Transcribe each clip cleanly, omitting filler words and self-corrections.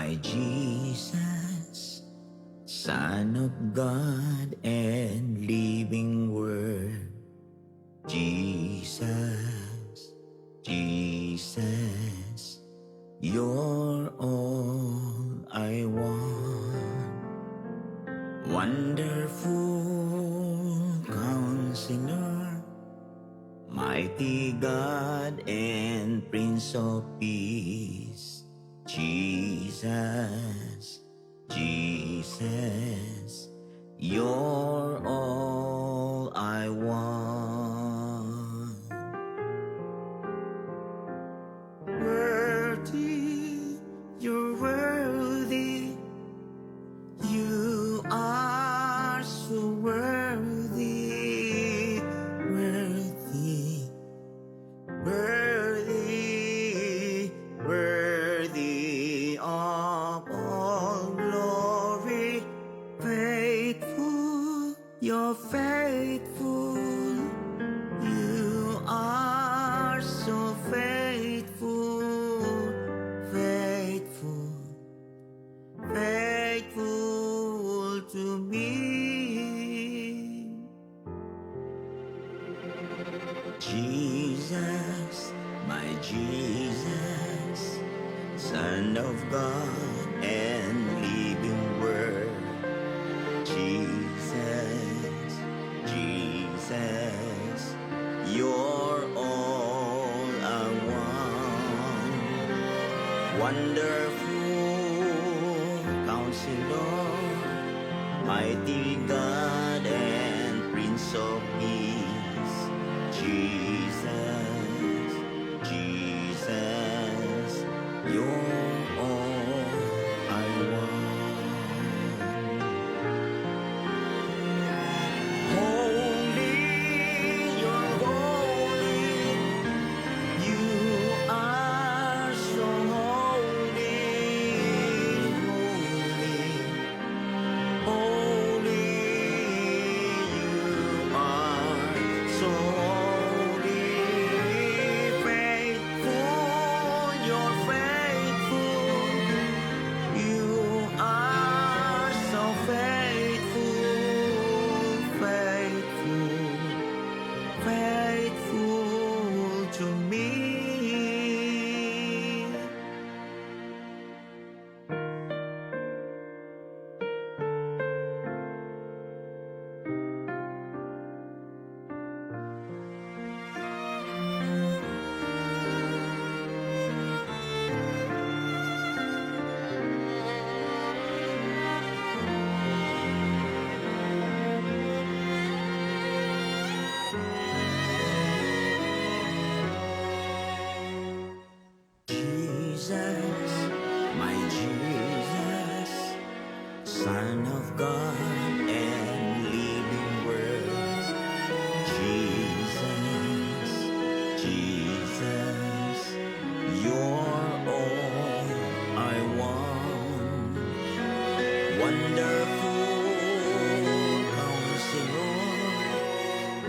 my Jesus, Son of God and living Word. Jesus, Jesus, you're all I want. Wonderful Counselor, mighty God and Prince of Peace. Jesus, Jesus, you're all I want. Worthy, you're worthy, you are so worthy, worthy, worthy, worthy of all glory. Faithful, you're faithful, you are so faithful, faithful, faithful to me. Jesus, my Jesus, Son of God and living Word. Jesus, Jesus, you're all I want. Wonderful Counselor, mighty God and Prince of Peace. Jesus, Jesus, you're all I want. Holy, you're holy, you are so holy, holy, holy, you are so holy. Faithful, you're faithful, you are so faithful, faithful, faithful to me. Jesus, my Jesus, Son of God and living Word. Jesus, Jesus, you're all I want. Wonderful Counselor,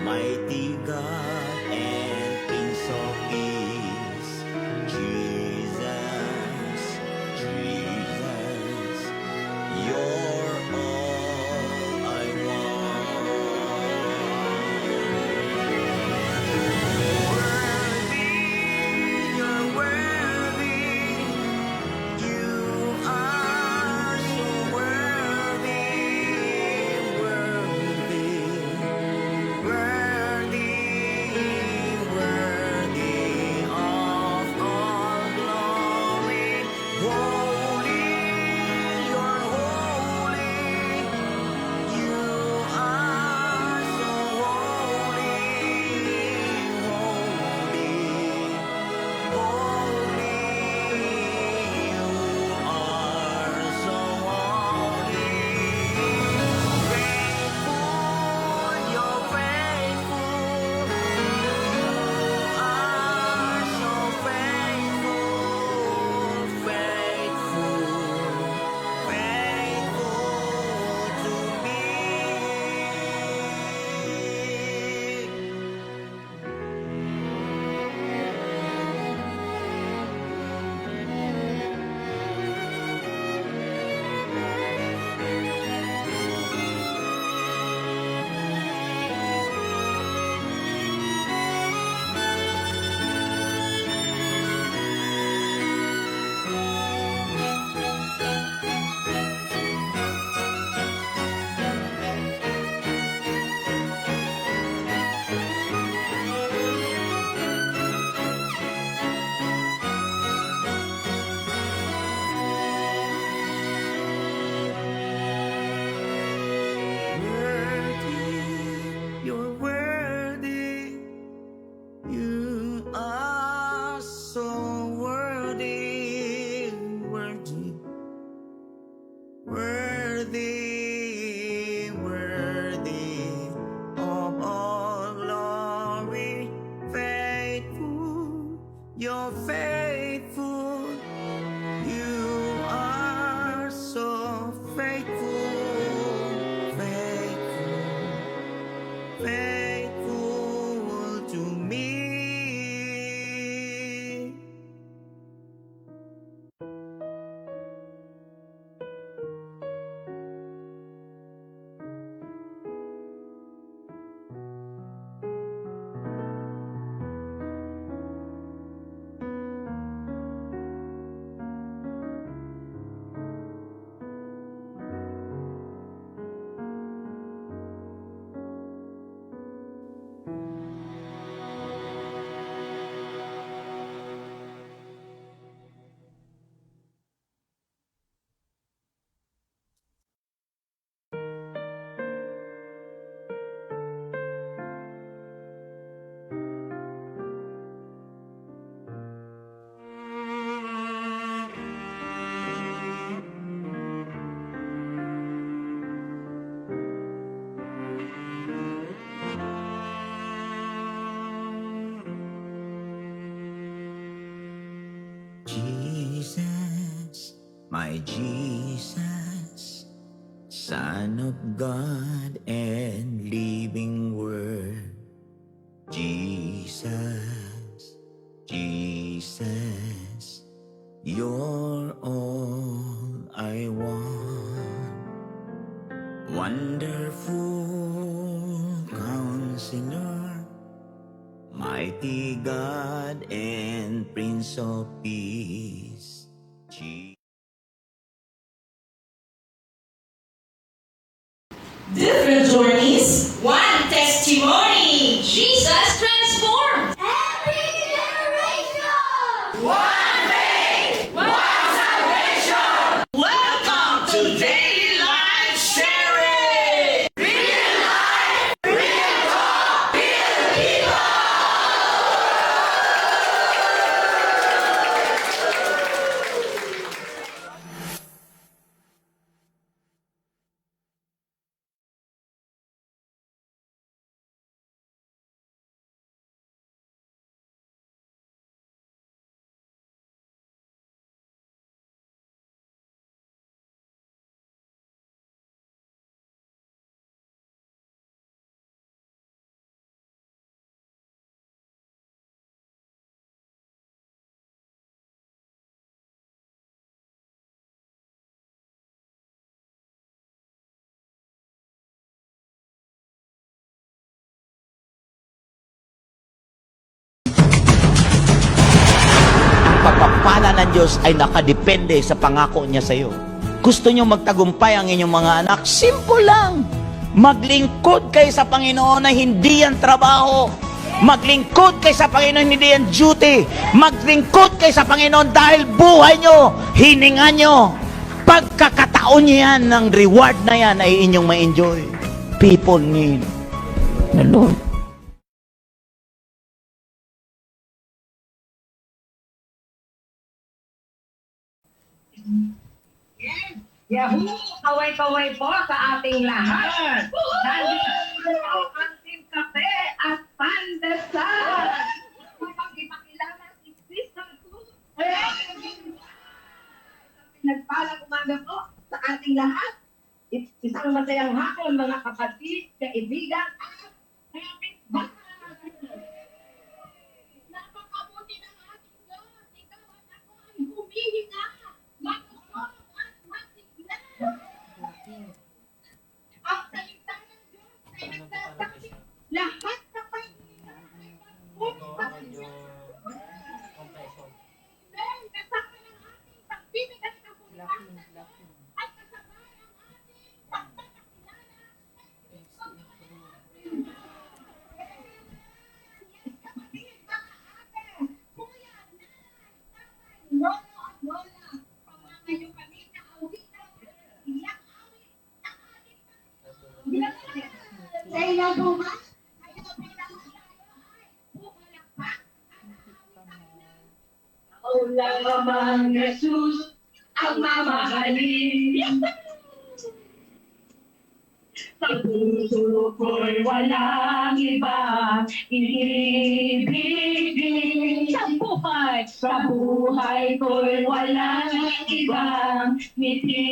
mighty God and Prince of Peace. Jesus, Jesus, you're all I want. Worthy, you're worthy, you are so worthy, worthy, worthy, my Jesus, Son of God and living Word. Jesus, Jesus, you're all I want. Wonderful Counselor, mighty God and Prince of Peace. Different journeys, one testimony. Jesus transformed. Every generation. One faith, one salvation. Welcome to Daily Life Sharing. Real life, real talk, real people. Pagpapala ng Diyos ay nakadepende sa pangako niya sa iyo. Gusto niyo magtagumpay ang inyong mga anak? Simple lang. Maglingkod kayo sa Panginoon na hindi yan trabaho. Maglingkod kayo sa Panginoon, hindi yan duty. Maglingkod kayo sa Panginoon dahil buhay nyo, hininga nyo. Pagkakataon niyo yan, ng reward na yan ay inyong ma-enjoy. People need the Lord. Yahoo! Kaway-kaway po sa ating lahat. Nandito ang ating kape at pandesal. Ipakilala si Sister Cruz. Nagpalang umaga po sa ating lahat. Isang masayang hapon mga kapatid, kaibigan at kapitbahay. Napakabuti ng ating Diyos. Ikaw at ako ay humihinga. Matusok at masigla. Ang salita ng Diyos ay nagsasabi, lahat na paghinga ay magpupasigla. Then, kasama ng ating pagbibig at kapulitan at kasama ng ating pagpapakilala ay Kristo. Kapatid, mga ate, kuya, nanay, tatay, lolo at lola, pamamayo kami na awitan, iyak awit, nakalit sa ilang bumas, kaya pinaka tayo ay pumalakpak at awit. Lamang Jesus ang mamahalin. Sa puso ko'y walang iba, ibigin. Sa buhay ko'y walang ibang ngiti.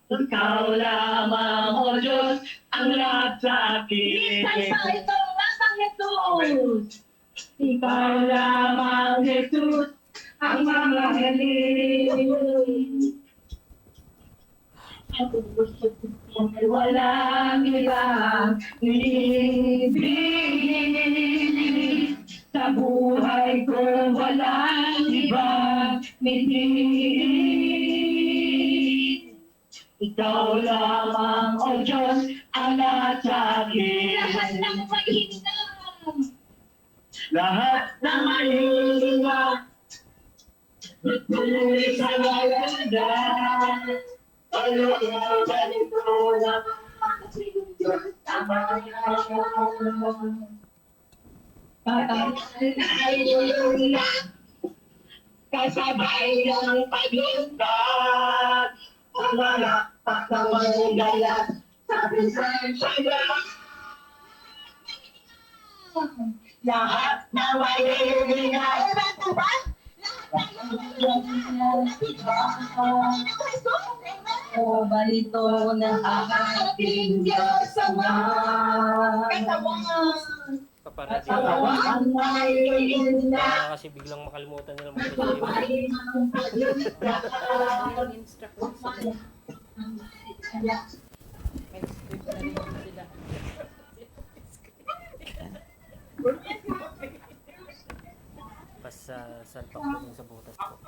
Ikaw lamang, O Diyos, ang lahat sa akin. Ito lamang Jesus. Ikaw lamang, Jesus, ang mamahalin. Ang puso ko'y walang ibang ibig. Sa buhay ko walang ibang ngiti. Ikaw lamang, O Diyos, ang lahat sa akin. Lahat ng mahihinga. Lahat ng mahihinga. Tuloy sa maganda. Kasabay ng paglintas, malakpak na magalat, sabi sa lahat na mahihinga. Lahat O balito ng ating Diyos Ama. Katawan ay inda. Baka kasi biglang makalimutan nila mag-receive. Pas sa salpak po dun sa butas po.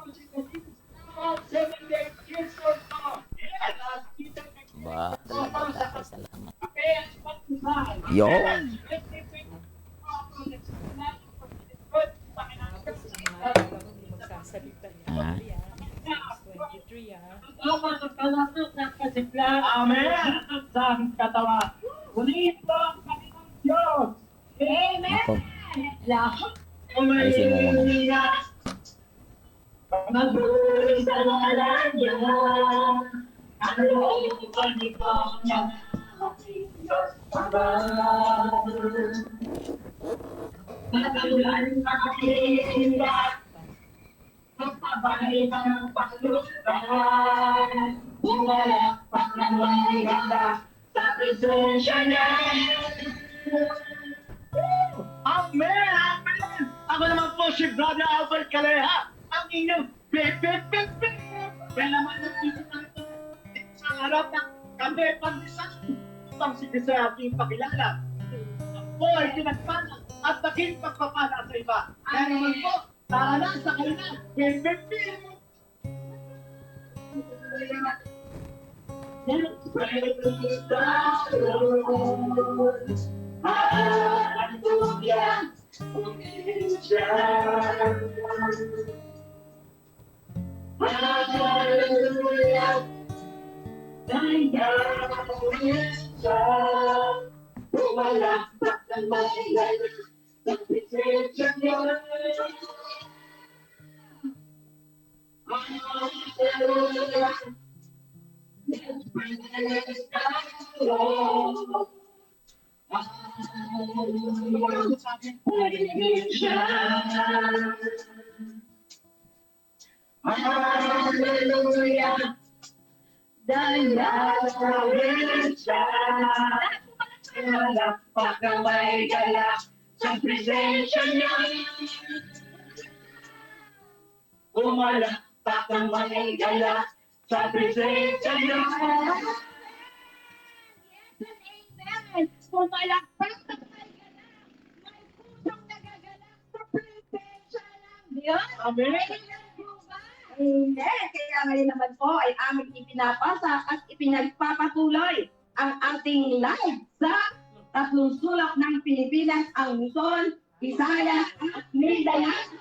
Ba, talaga, salamat. Yun. Ah. Amen. Sa aming katawan. Ulit po ang Panginoon Diyos. Amen. Ako. Lahat Ayusin mo muna. Mabuhay sa ngalan niya. Ang looban nito niya. Ating Diyos Ama. Magalan aking lahat. Magpabahay ng paglutan. Bumalakpak ng may ganda sa presensya niya. Amen! Amen! Ako naman po si Brother Albert Caleja, ang inyong pipipipip. Kaya naman nandito natin sa harap ng kami pandesal. Ang sige sa aking pakilala. Ako ay pinagpala at naging pagpapala sa iba. Kaya naman po, tara sa kanila. Pipipip. Hallelujah. Hallelujah. Pumalakpak ng maligay sa presensya niya. Hallelujah. Hallelujah. Dalawin siya. Malakpak ang may galak sa presensya niya. Umalakpak ang may galak sa presensya niya. Amen. Pumalakpak ng may galak. May pusong nagagalak sa presensya ng Diyos. Amen. Amen. Kaya ngayon naman po ay aming ipinapasa at ipinagpapatuloy ang ating live sa tatlong sulok ng Pilipinas, ang Luzon, Visayas at Mindanao.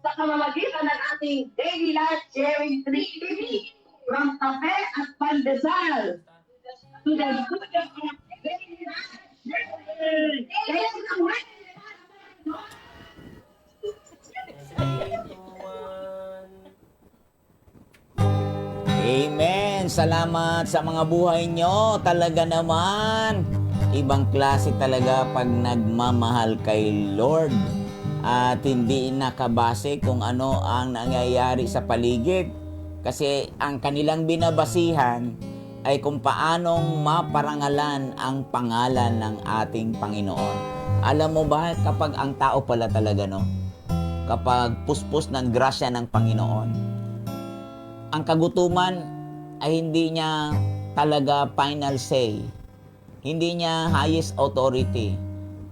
Sa kamamagitan ng ating Daily Life Sharing 3TV from Cafe at Pandesal to the studio of Daily Life Sharing. Amen. Salamat sa mga buhay nyo. Talaga naman. Ibang klase talaga pag nagmamahal kay Lord. At hindi nakabase kung ano ang nangyayari sa paligid. Kasi ang kanilang binabasihan ay kung paanong maparangalan ang pangalan ng ating Panginoon. Alam mo ba kapag ang tao pala talaga, no? Kapag puspos ng grasya ng Panginoon, ang kagutuman ay hindi niya talaga final say. Hindi niya highest authority.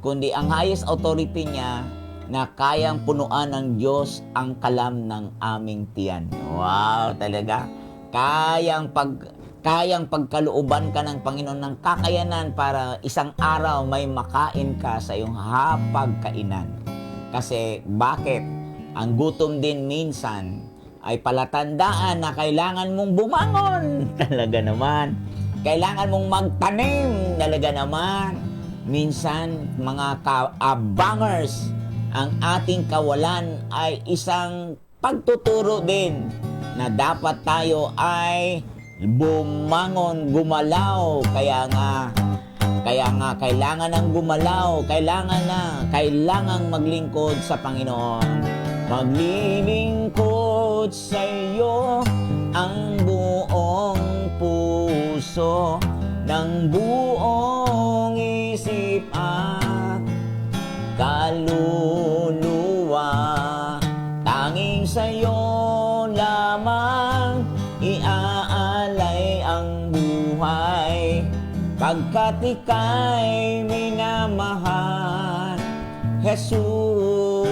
Kundi ang highest authority niya na kayang punuan ng Diyos ang kalam ng aming tiyan. Wow, talaga. Kayang pagkalooban ka ng Panginoon ng kakayanan para isang araw may makain ka sa iyong hapagkainan. Kasi bakit? Ang gutom din minsan ay palatandaan na kailangan mong bumangon. Talaga naman. Kailangan mong magtanim. Talaga naman. Minsan, mga kaabangers, ang ating kawalan ay isang pagtuturo din na dapat tayo ay bumangon, gumalaw. Kaya Kaya nga, kailangan ng gumalaw, kailangan maglingkod sa Panginoon. Maglilingkod sa iyo ang buong puso, ng buong isip at kaluluwa. Tanging sa iyo lamang iaalay ang buhay, pagkat ika'y minamahal, Jesus.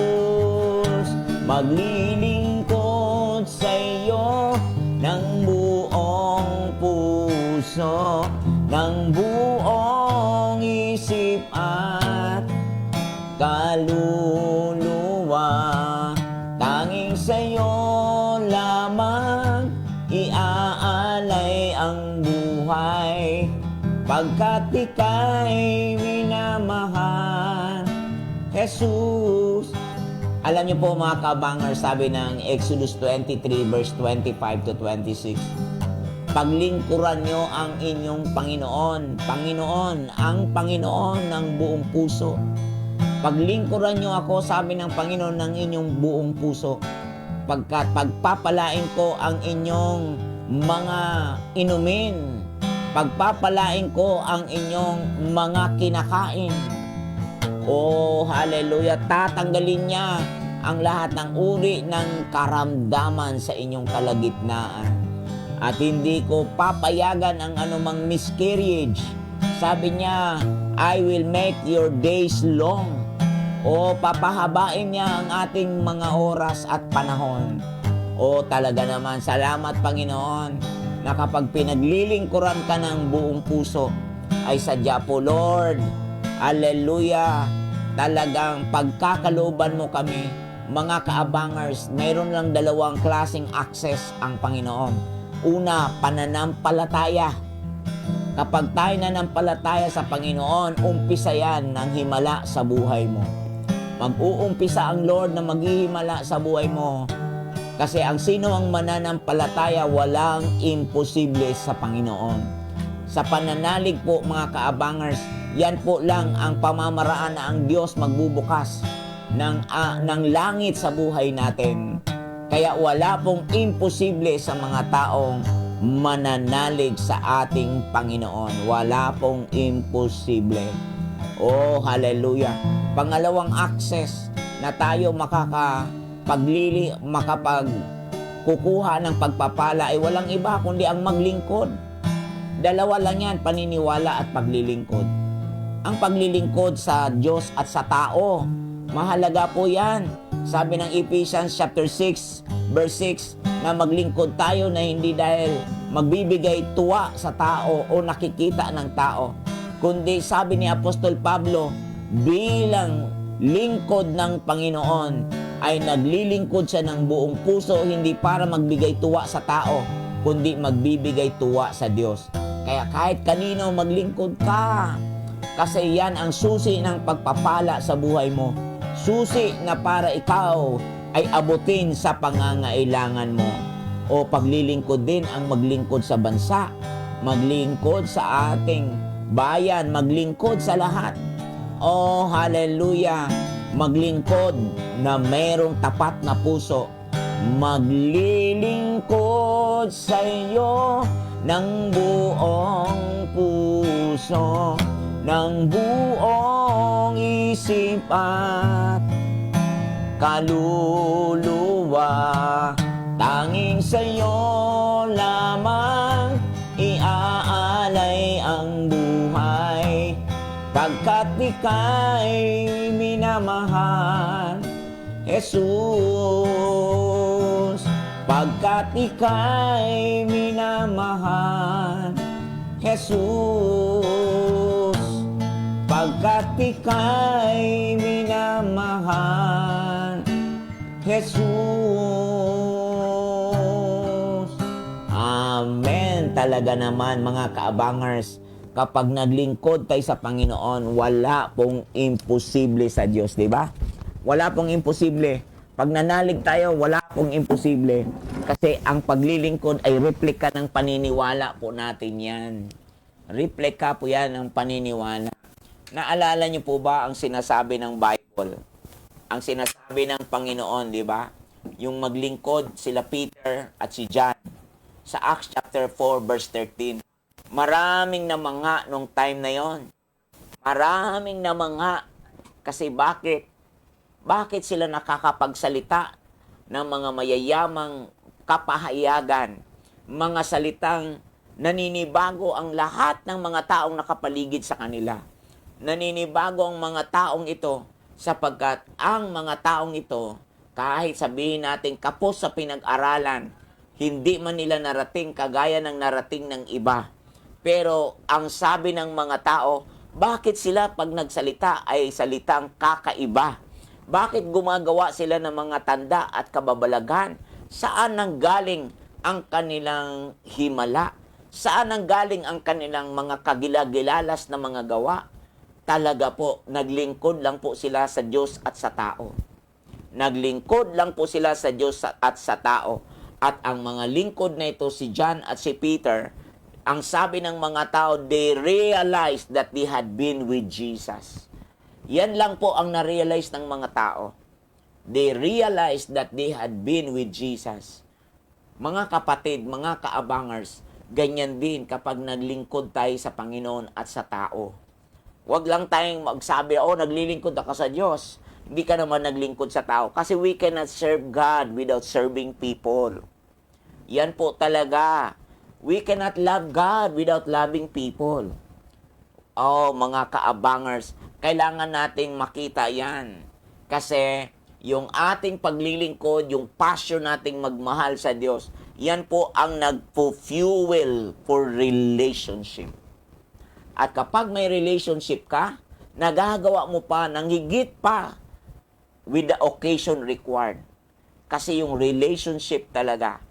Maglilingkod sa iyo ng buong puso, ng buong isip at kaluluwa. Tanging sa iyo lamang iaalay ang buhay, pagkat ika'y minamahal, Jesus. Alam niyo po mga kabangers, sabi ng Exodus 23 verse 25 to 26, paglingkuran niyo ang inyong Panginoon, ang Panginoon ng buong puso. Paglingkuran niyo ako, sabi ng Panginoon, ng inyong buong puso, pagkat pagpapalain ko ang inyong mga inumin, pagpapalain ko ang inyong mga kinakain. Oh, hallelujah. Tatanggalin niya ang lahat ng uri ng karamdaman sa inyong kalagitnaan. At hindi ko papayagan ang anumang miscarriage. Sabi niya, I will make your days long. O papahabain niya ang ating mga oras at panahon. O talaga naman, salamat Panginoon, na kapag pinaglilingkuran ka ng buong puso, ay sadya po Lord, hallelujah, talagang pagkakalooban mo kami, mga kaabangers, mayroon lang dalawang klaseng access ang Panginoon. Una, pananampalataya. Kapag tayo nanampalataya sa Panginoon, umpisa yan ng himala sa buhay mo. Mag-uumpisa ang Lord na maghihimala sa buhay mo. Kasi ang sino ang mananampalataya, walang imposible sa Panginoon. Sa pananalig po mga kaabangers, yan po lang ang pamamaraan na ang Diyos magbubukas ng langit sa buhay natin. Kaya wala pong imposible sa mga taong mananalig sa ating Panginoon. Wala pong imposible. Oh, hallelujah. Pangalawang access na tayo makapagkukuha ng pagpapala ay walang iba kundi ang maglingkod. Dalawa lang yan, paniniwala at paglilingkod. Ang paglilingkod sa Diyos at sa tao, mahalaga po yan. Sabi ng Ephesians chapter 6, verse 6, na maglingkod tayo na hindi dahil magbibigay tuwa sa tao o nakikita ng tao, kundi sabi ni Apostol Pablo, bilang lingkod ng Panginoon, ay naglilingkod siya ng buong puso, hindi para magbigay tuwa sa tao, kundi magbibigay tuwa sa Diyos. Kaya kahit kanino maglingkod ka, kasi yan ang susi ng pagpapala sa buhay mo. Susi na para ikaw ay abutin sa pangangailangan mo. O paglilingkod din ang maglingkod sa bansa, maglingkod sa ating bayan, maglingkod sa lahat. Oh, hallelujah! Maglingkod na mayroong tapat na puso. Maglilingkod sa iyo ng buong puso, ng buong isip at kaluluwa. Tanging sa iyo lamang iaalay ang buhay, pagkat ika'y minamahal, Jesus. Pagkat ika'y minamahal, Jesus. Pagkat ika'y minamahal, Jesus. Amen. Talaga naman mga kaabangers, kapag naglingkod tayo sa Panginoon, wala pong imposible sa Diyos, di ba? Wala pong imposible. Pag nanalig tayo, wala pong imposible. Kasi ang paglilingkod ay replika ng paniniwala po natin yan. Replika po yan ng paniniwala. Naalala niyo po ba ang sinasabi ng Bible? Ang sinasabi ng Panginoon, di ba? Yung maglingkod sila Peter at si John. Sa Acts chapter 4 verse 13. Maraming namangha nung time na yon. Maraming namangha. Kasi bakit? Bakit sila nakakapagsalita ng mga mayayamang kapahayagan? Mga salitang naninibago ang lahat ng mga taong nakapaligid sa kanila. Naninibago ang mga taong ito sapagkat ang mga taong ito, kahit sabihin natin kapos sa pinag-aralan, hindi man nila narating kagaya ng narating ng iba. Pero ang sabi ng mga tao, bakit sila pag nagsalita ay salitang kakaiba? Bakit gumagawa sila ng mga tanda at kababalagan? Saan nanggaling ang kanilang himala? Saan nanggaling ang kanilang mga kagilagilalas na mga gawa? Talaga po, naglingkod lang po sila sa Diyos at sa tao. Naglingkod lang po sila sa Diyos at sa tao. At ang mga lingkod na ito, si John at si Peter, ang sabi ng mga tao, they realized that they had been with Jesus. Yan lang po ang na-realize ng mga tao. They realized that they had been with Jesus. Mga kapatid, mga kaabangers, ganyan din kapag naglingkod tayo sa Panginoon at sa tao. Huwag lang tayong magsabi, naglilingkod ako sa Diyos. Hindi ka naman naglingkod sa tao. Kasi we cannot serve God without serving people. Yan po talaga. We cannot love God without loving people. Mga kaabangers, kailangan nating makita yan. Kasi yung ating paglilingkod, yung passion nating magmahal sa Diyos, yan po ang nagpo-fuel for relationship. At kapag may relationship ka, nagagawa mo pa ng higit pa with the occasion required. Kasi yung relationship talaga,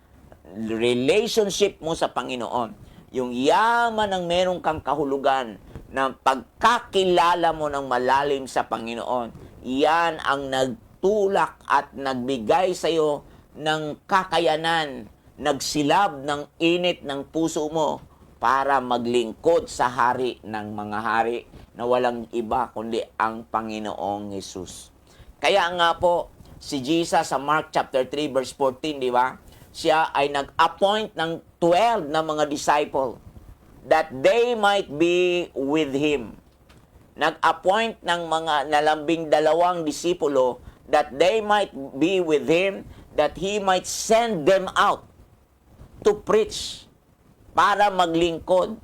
relationship mo sa Panginoon, yung yaman ng meron kang kahulugan ng pagkakilala mo ng malalim sa Panginoon, yan ang nagtulak at nagbigay sa iyo ng kakayanan, nagsilab ng init ng puso mo para maglingkod sa hari ng mga hari na walang iba kundi ang Panginoong Hesus. Kaya nga po, si Jesus sa Mark chapter 3 verse 14, di ba? Siya ay nag-appoint ng 12 na mga disciple that they might be with Him. Nag-appoint ng mga nalambing 2 disipulo that they might be with Him, that He might send them out to preach, para maglingkod.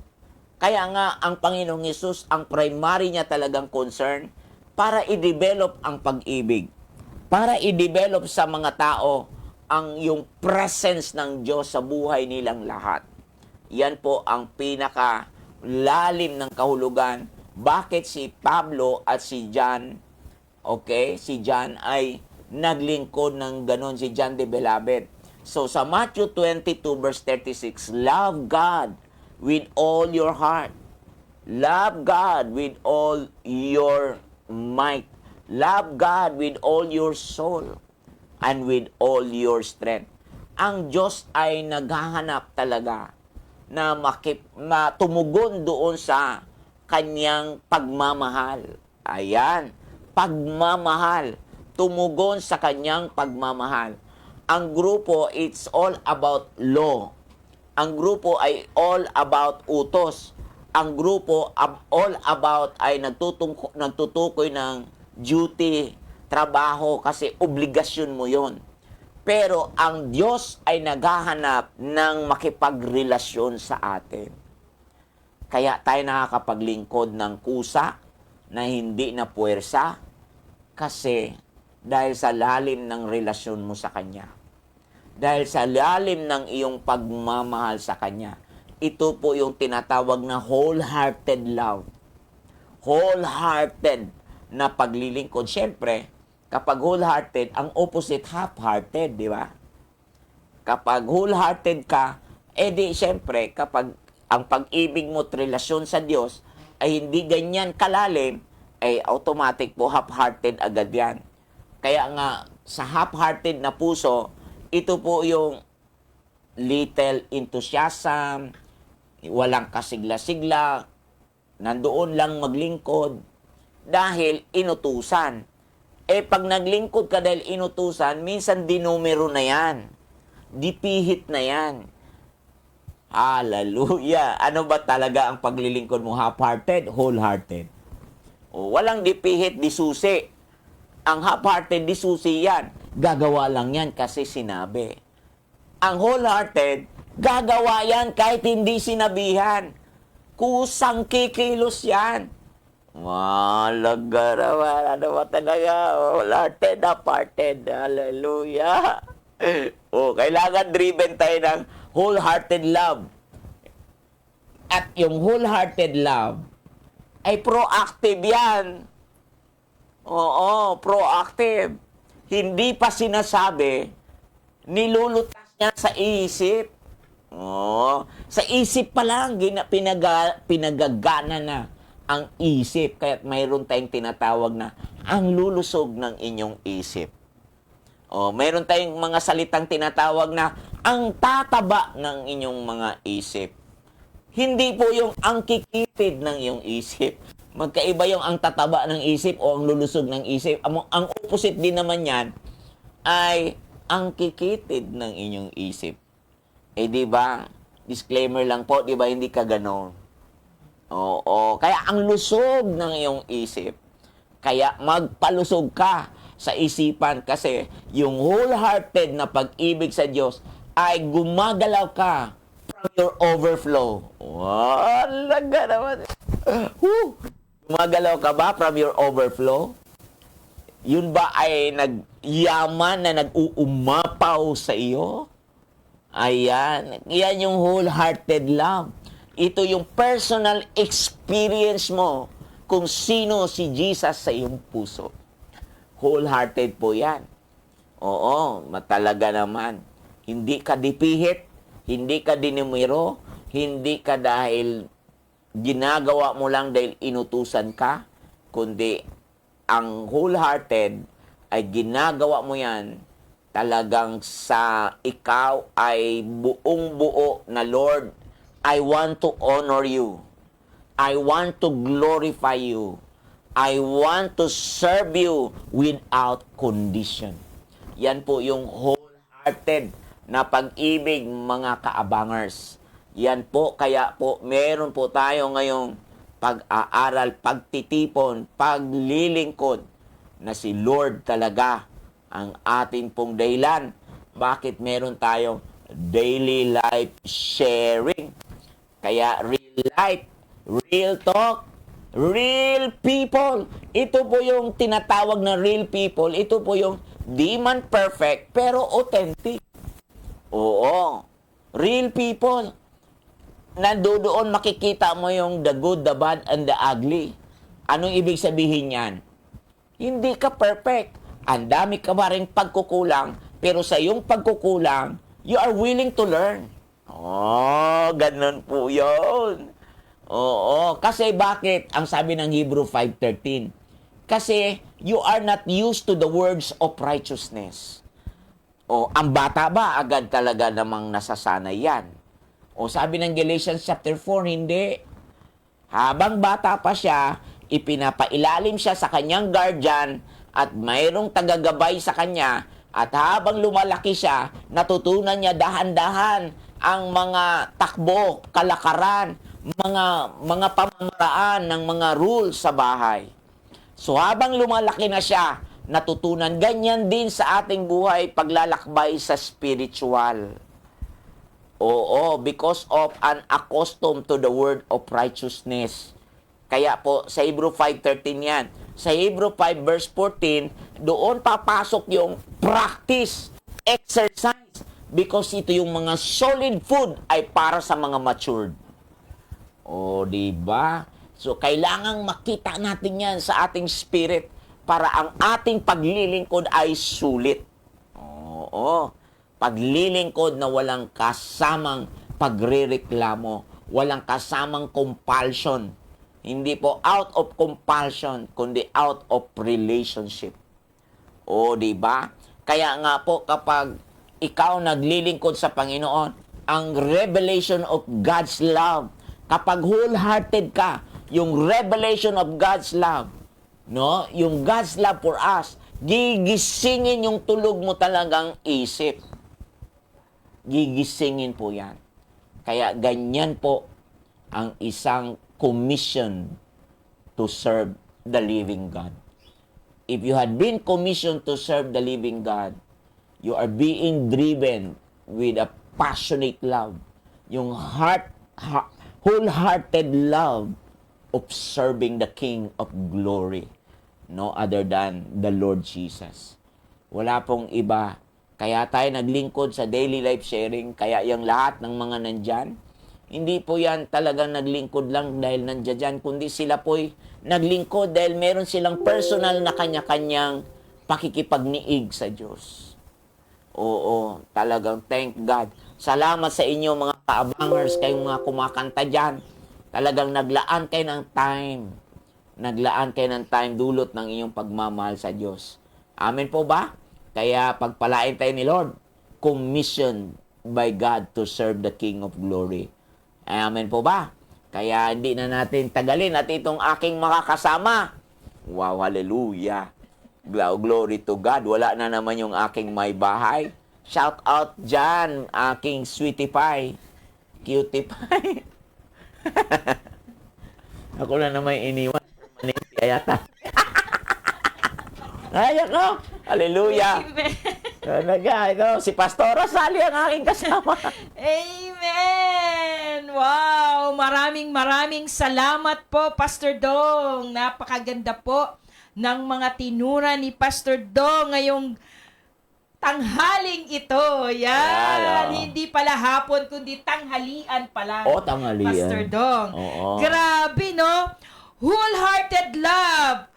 Kaya nga, ang Panginoong Hesus, ang primary niya talagang concern, para i-develop ang pag-ibig. Para i-develop sa mga tao ang yung presence ng Diyos sa buhay nilang lahat. Yan po ang pinaka lalim ng kahulugan. Bakit si Pablo at si John, si John ay naglingkod ng ganon, si John the Beloved. So, sa Matthew 22 verse 36, love God with all your heart. Love God with all your might. Love God with all your soul and with all your strength. Ang Diyos ay naghahanap talaga na tumugon doon sa kanyang pagmamahal. Ayan, pagmamahal. Tumugon sa kanyang pagmamahal. Ang grupo, it's all about law. Ang grupo ay all about utos. Ang grupo, all about ay nagtutukoy ng duty, trabaho, kasi obligasyon mo yon. Pero ang Diyos ay naghahanap ng makipagrelasyon sa atin. Kaya tayo nakakapaglingkod ng kusa na hindi na puwersa kasi dahil sa lalim ng relasyon mo sa Kanya. Dahil sa lalim ng iyong pagmamahal sa Kanya. Ito po yung tinatawag na wholehearted love. Wholehearted na paglilingkod. Siyempre, kapag wholehearted, ang opposite half-hearted, di ba? Kapag wholehearted ka, siyempre, kapag ang pag-ibig mo at relasyon sa Diyos ay hindi ganyan kalalim, ay automatic po half-hearted agad yan. Kaya nga, sa half-hearted na puso, ito po yung little enthusiasm, walang kasigla-sigla, nandoon lang maglingkod dahil inutusan. Pag naglingkod ka dahil inutusan, minsan dinumero na yan. Dipihit na yan. Hallelujah! Ano ba talaga ang paglilingkod mo? Half-hearted? Wholehearted. Walang dipihit, disusi. Ang half-hearted, disusi yan. Gagawa lang yan kasi sinabi. Ang wholehearted, gagawa yan kahit hindi sinabihan. Kusang kikilos yan. Malaga naman. Ano ba talaga? Wholehearted, half-hearted. Hallelujah. Kailangan driven tayo ng wholehearted love. At yung wholehearted love ay proactive yan. Oo, proactive. Hindi pa sinasabi, nilulutas niya sa isip. Sa isip pa lang, pinagagana na ang isip. Kaya mayroon tayong tinatawag na ang lulusog ng inyong isip. Mayroon tayong mga salitang tinatawag na ang tataba ng inyong mga isip. Hindi po yung ang kikitid ng iyong isip. Magkaiba yung ang tataba ng isip o ang lulusog ng isip. Ang opposite din naman yan ay ang kikitid ng inyong isip. Di ba? Disclaimer lang po, di ba? Hindi ka ganon. Oo. Kaya ang lusog ng iyong isip. Kaya magpalusog ka sa isipan kasi yung wholehearted na pag-ibig sa Diyos ay gumagalaw ka from your overflow. Walaga naman. Gumagalaw ka ba from your overflow? Yun ba ay nagyaman na nag-uumapaw sa iyo? Ayan. Yan yung wholehearted love. Ito yung personal experience mo kung sino si Jesus sa iyong puso. Wholehearted po yan. Oo, matalaga naman. Hindi ka dipihit, hindi ka dinumero, hindi ka dahil ginagawa mo lang dahil inutusan ka, kundi ang wholehearted ay ginagawa mo yan talagang sa ikaw ay buong buo na Lord, I want to honor you. I want to glorify you. I want to serve you without condition. Yan po yung wholehearted na pag-ibig, mga kaabangers. Yan po, kaya po, meron po tayo ngayong pag-aaral, pagtitipon, paglilingkod na si Lord talaga ang ating pong dahilan. Bakit meron tayong daily life sharing? Kaya real life, real talk, real people. Ito po yung tinatawag na real people. Ito po yung di man perfect, pero authentic. Oo. Real people. Nandoon makikita mo yung the good, the bad, and the ugly. Anong ibig sabihin yan? Hindi ka perfect. Ang dami ka ba rin pagkukulang, pero sa iyong pagkukulang, you are willing to learn. Ganun po yun. Oo, kasi bakit? Ang sabi ng Hebrew 5:13. Kasi you are not used to the words of righteousness. Ang bata ba, agad talaga namang nasasanay yan. Sabi ng Galatians chapter 4, hindi. Habang bata pa siya, ipinapailalim siya sa kanyang guardian at mayroong tagagabay sa kanya. At habang lumalaki siya, natutunan niya dahan-dahan ang mga takbo, kalakaran, mga pamamaraan ng mga rules sa bahay. So habang lumalaki na siya, natutunan ganyan din sa ating buhay paglalakbay sa spiritual. Oo, because of unaccustomed to the word of righteousness. Kaya po, sa Hebrew 5:13 yan. Sa Hebrew 5 verse 14, doon papasok yung practice, exercise. Because ito yung mga solid food ay para sa mga matured. Diba? So, kailangang makita natin yan sa ating spirit para ang ating paglilingkod ay sulit. Paglilingkod na walang kasamang pagrereklamo, walang kasamang compulsion. Hindi po out of compulsion, kundi out of relationship. Diba? Kaya nga po kapag ikaw naglilingkod sa Panginoon, ang revelation of God's love. Kapag wholehearted ka, yung revelation of God's love, no? Yung God's love for us, gigisingin yung tulog mo talagang isip. Gigisingin po yan. Kaya ganyan po ang isang commission to serve the living God. If you had been commissioned to serve the living God, you are being driven with a passionate love. Yung wholehearted love of serving the King of Glory. No other than the Lord Jesus. Wala pong iba. Kaya tayo naglingkod sa daily life sharing. Kaya yung lahat ng mga nandyan, hindi po yan talagang naglingkod lang dahil nandyan dyan, kundi sila po'y naglingkod dahil meron silang personal na kanya-kanyang pakikipagniig sa Diyos. Oo, talagang thank God. Salamat sa inyo mga kaabangers, kayong mga kumakanta dyan. Talagang naglaan kayo ng time. Naglaan kayo ng time dulot ng inyong pagmamahal sa Diyos. Amen po ba? Kaya pagpalain tayo ni Lord, commissioned by God to serve the King of Glory. Amen po ba? Kaya hindi na natin tagalin at itong aking makakasama. Wow, hallelujah. Glory to God. Wala na naman yung aking may bahay. Shout out dyan, aking sweetie pie. Cutie pie. Ako na naman iniwan. Kaya yata. Ay, ako. Hallelujah. Talaga, ito, si Pastora Sally ang aking kasama. Amen! Wow! Maraming salamat po, Pastor Dong. Napakaganda po ng mga tinura ni Pastor Dong ngayong tanghaling ito. Yan! Hindi pala hapon, kundi tanghalian pala. O, tanghalian. Pastor Dong. Oo. Grabe, no? Wholehearted love.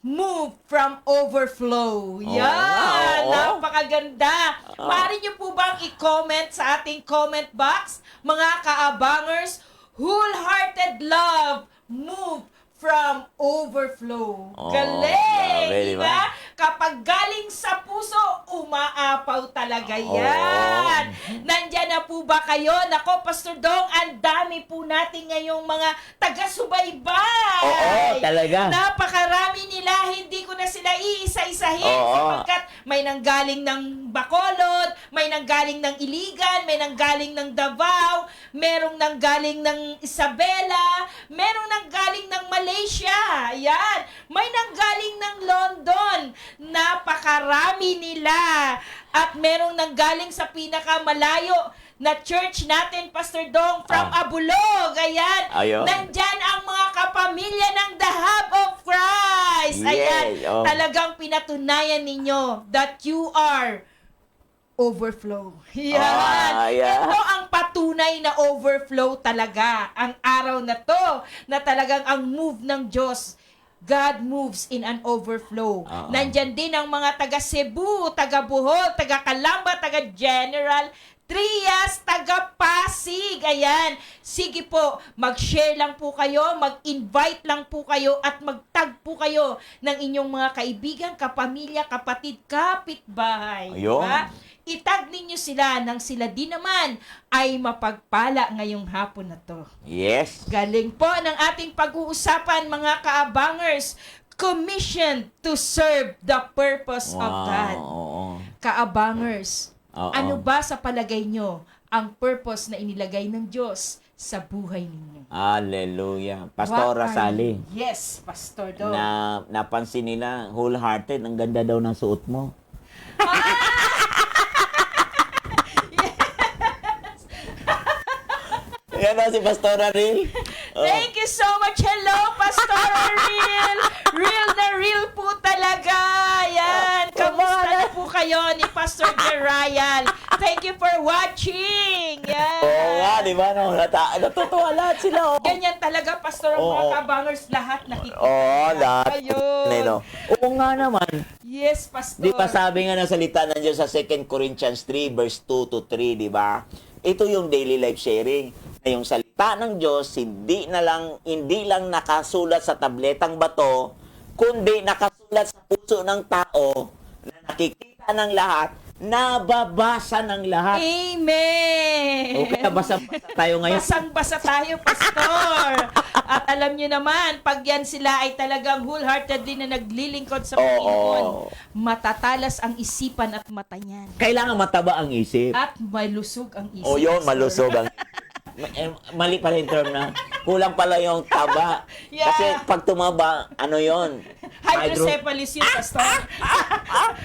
Move from overflow. Yan! Oo. Napakaganda. Maaari niyo po bang i-comment sa ating comment box, mga kaabangers, wholehearted love, move from overflow. Galing! grabe, di ba? Diba? Kapag galing sa puso, umaapaw talaga yan. Nandyan na po ba kayo? Nako, Pastor Dong, ang dami po natin ngayong mga taga-subaybay. Oo, talaga. Napakarami nila, hindi ko na sila iisa-isahin sapagkat may nanggaling ng Bacolod, may nanggaling ng Iligan, may nanggaling ng Davao, merong nanggaling ng Isabela, merong nanggaling ng Malaysia. Ayan. May nanggaling ng London. Napakarami nila. At merong nanggaling sa pinakamalayo na church natin, Pastor Dong, from Abulog. Ayan. Ayun. Nandyan ang mga kapamilya ng The Hub of Christ. Ayan. Yes. Oh. Talagang pinatunayan ninyo that you are overflow. Yan. Yeah. Ito ang patunay na overflow talaga. Ang araw na to, na talagang ang move ng Diyos, God moves in an overflow. Nandyan din ang mga taga Cebu, taga Bohol, taga Calamba, taga General Trias, taga Pasig. Ayan. Sige po, mag-share lang po kayo, mag-invite lang po kayo at mag-tag po kayo ng inyong mga kaibigan, kapamilya, kapatid, kapitbahay. Ayun. Diba? Itag ninyo sila nang sila din naman ay mapagpala ngayong hapon na to. Yes. Galing po ng ating pag-uusapan, mga kaabangers. Commissioned to serve the purpose of God. Oo. Kaabangers, Oo. ano ba sa palagay nyo ang purpose na inilagay ng Diyos sa buhay ninyo? Hallelujah. Pastora What are Sally. you? Yes, Pastor Dong. Napansin nila, wholehearted, ang ganda daw ng suot mo. Yan na si Pastora Ril. Thank you so much. Hello, Pastor Real. Real na real po talaga. Yan. Kamusta na po kayo ni Pastor Jerial? Thank you for watching. Yan. Oo nga, di ba? No? Natutuwa lahat sila. Oh. Ganyan talaga, Pastor, ang mga kabangers, lahat nakikita. Oo, lahat. Ayun. Oo nga naman. Yes, Pastor. Di ba sabi nga ng salita ng Diyos sa 2 Corinthians 3 verse 2 to 3, di ba? Ito yung daily life sharing. Na yung salita ng Diyos hindi lang nakasulat sa tabletang bato, kundi nakasulat sa puso ng tao na nakikita ng lahat nababasa ng lahat. Amen! O kaya basa tayo ngayon. Basang-basa tayo, Pastor. At alam nyo naman, pag yan sila ay talagang wholeheartedly na naglilingkod sa Panginoon, matatalas ang isipan at mata niyan. Kailangan mataba ang isip. At malusog ang isip. O yun, Pastor. malusog ang... Mali pala yung term na kulang pala yung taba. Yeah. Kasi pag tumaba, ano yun? Hydrocephalus yun, Pastor.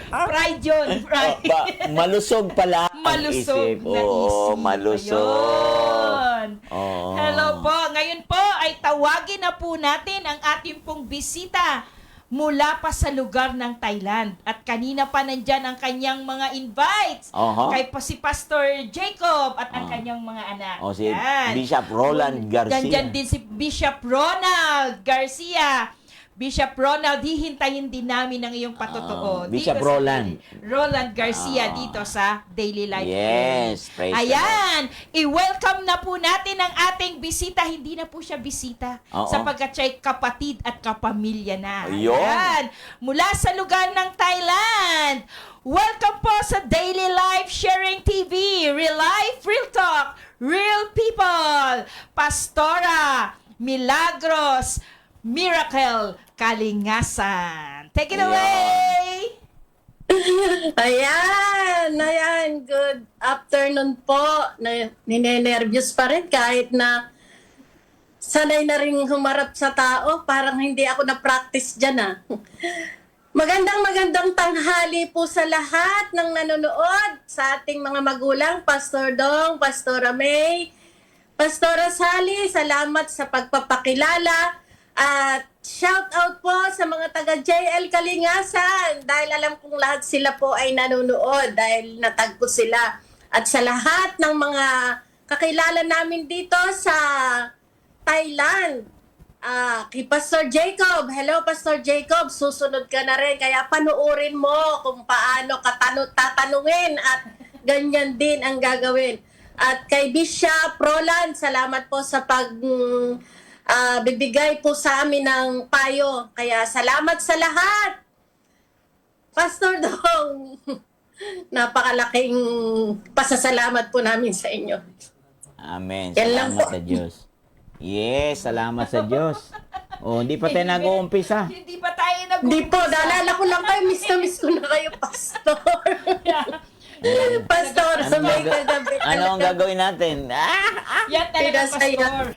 Pride yun. Pride. Malusog pala ang Malusog isip. na Oo, isip. malusog. Ayun. Oo. Hello po. Ngayon po ay tawagin na po natin ang ating pong bisita mula pa sa lugar ng Thailand. At kanina pa nandyan ang kanyang mga invites. Aha. Kay pa si Pastor Jacob at ang kanyang mga anak. O si Yan. Bishop Roland Garcia. Nandyan din si Bishop Ronald Garcia. Bishop Ronald, hihintayin din namin ang iyong patotoo. Bishop Dito sa Roland. Roland Garcia dito sa Daily Life. Yes, praise the Ayan, i-welcome na po natin ang ating bisita. Hindi na po siya bisita Oo. sapagkat siya'y kapatid at kapamilya na. Ayun. Ayan, mula sa lugar ng Thailand. Welcome po sa Daily Life Sharing TV. Real life, real talk, real people. Pastora Milagros Miracle Kalingasan. Take it away! Ayan. Good afternoon po. Ninenervyos pa rin kahit na sanay na rin humarap sa tao. Parang hindi ako na-practice dyan Magandang tanghali po sa lahat ng nanonood, sa ating mga magulang, Pastor Dong, Pastora May, Pastora Sally, salamat sa pagpapakilala. At shout out po sa mga taga JL Kalingasan dahil alam kong lahat sila po ay nanonood dahil natagpo sila. At sa lahat ng mga kakilala namin dito sa Thailand, kay Pastor Jacob, hello Pastor Jacob, susunod ka na rin kaya panuorin mo kung paano tatanungin at ganyan din ang gagawin. At kay Bishop Roland, salamat po sa bibigay po sa amin ng payo. Kaya salamat sa lahat. Pastor Dong, napakalaking pasasalamat po namin sa inyo. Amen. Yan lang Salamat po. sa Diyos. Yes, salamat sa Diyos. Oh, hindi pa tayo nag-uumpisa. Hindi pa tayo Hindi po, naalala ko lang kayo, miss ko na kayo, Pastor. Pastor, sa may kagabi. Ano ang gagawin natin? Yan talaga, Pinasaya. Pastor.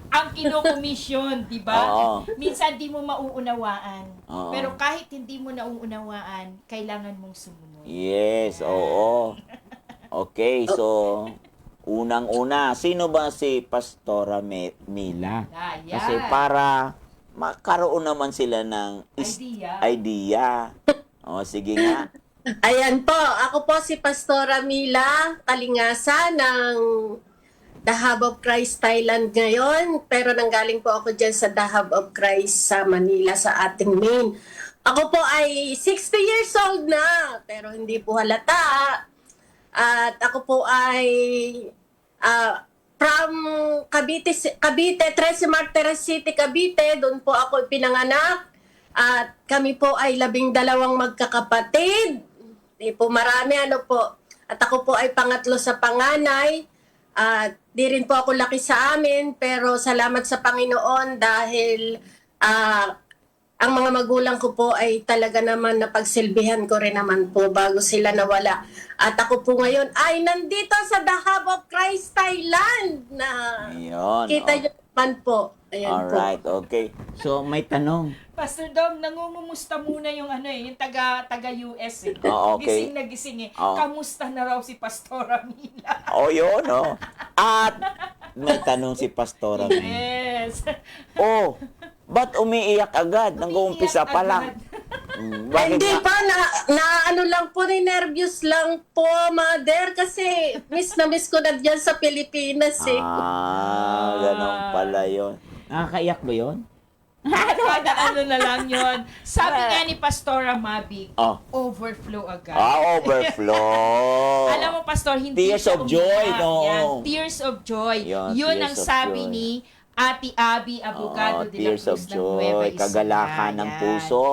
Ang kinukomisyon, di ba? Oo. Minsan di mo mauunawaan. Oo. Pero kahit hindi mo nauunawaan, kailangan mong sumunod. Yes, oo. Okay, so unang-una, sino ba si Pastora Mila? Yan. Kasi para makaroon naman sila ng idea. O, sige nga. Ayan po, ako po si Pastora Mila Kalingasa ng The Hub of Christ Thailand ngayon. Pero nanggaling po ako dyan sa The Hub of Christ sa Manila, sa ating main. Ako po ay 60 years old na, pero hindi po halata. At ako po ay from Cavite, Trece Martires City, Cavite. Doon po ako pinanganak. At kami po ay 12 magkakapatid. Di po marami, At ako po ay pangatlo sa panganay. At di rin po ako laki sa amin, pero salamat sa Panginoon dahil ang mga magulang ko po ay talaga naman napagsilbihan ko rin naman po bago sila nawala. At ako po ngayon ay nandito sa The Hub of Christ Thailand na Ayun. kita nyo naman po. Ayan Alright, okay. So, may tanong. Pastor Dom, nangungumusta muna yung yung taga-US Oh, okay. Gising na gising Oh. Kamusta na raw si Pastora Mila? O, yun, o. At may tanong si Pastora Mila. Yes. Oh, ba't umiiyak agad? Nag-uumpisa pa lang. Bakit Hindi nga? pa, na lang po, nervous lang po, mother, kasi miss na miss ko na dyan sa Pilipinas Ganun pala yun. Nakakaiyak ba yun? Kada na lang yun. Sabi nga ni Pastora Mabic, Oh. overflow agad. Overflow. Alam mo, Pastor, hindi Tears siya of joy, umiyak. no? Yan, tears of joy. Yan, Yun tears ang of sabi joy. ni Ate Abby Abogado de la Tears of Cruz ng Nueva joy, Ecija. kagalakan ng Yan. puso.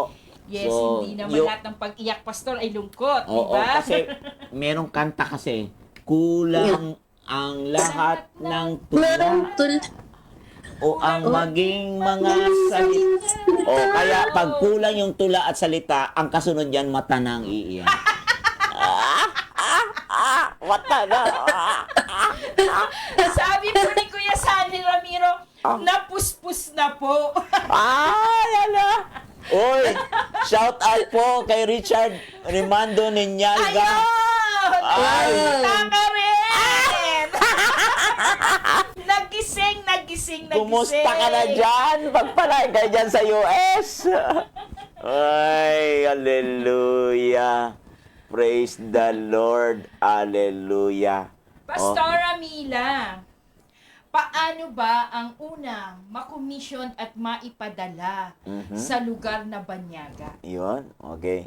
Yes, So, hindi naman yung- lahat ng pag-iyak, pastor, ay lungkot, di Oo, ba? kasi merong kanta kasi, kulang ang lahat ng tula o ang maging mga salita. O kaya pag kulang yung tula at salita, ang kasunod yan, mata na ang iiyak. Mata na. Sabi po ni Kuya Sandy Ramiro, napuspos na po. Ala. Oy, shout out po kay Richard Rimando Ninyalga. Ayun! Taka rin! Nagising. Kumusta ka na dyan? Pagpalain kayo dyan sa US. Ay, hallelujah. Praise the Lord. Hallelujah. Pastora Mila, paano ba ang una makomisyon at maipadala sa lugar na banyaga? Yun, okay.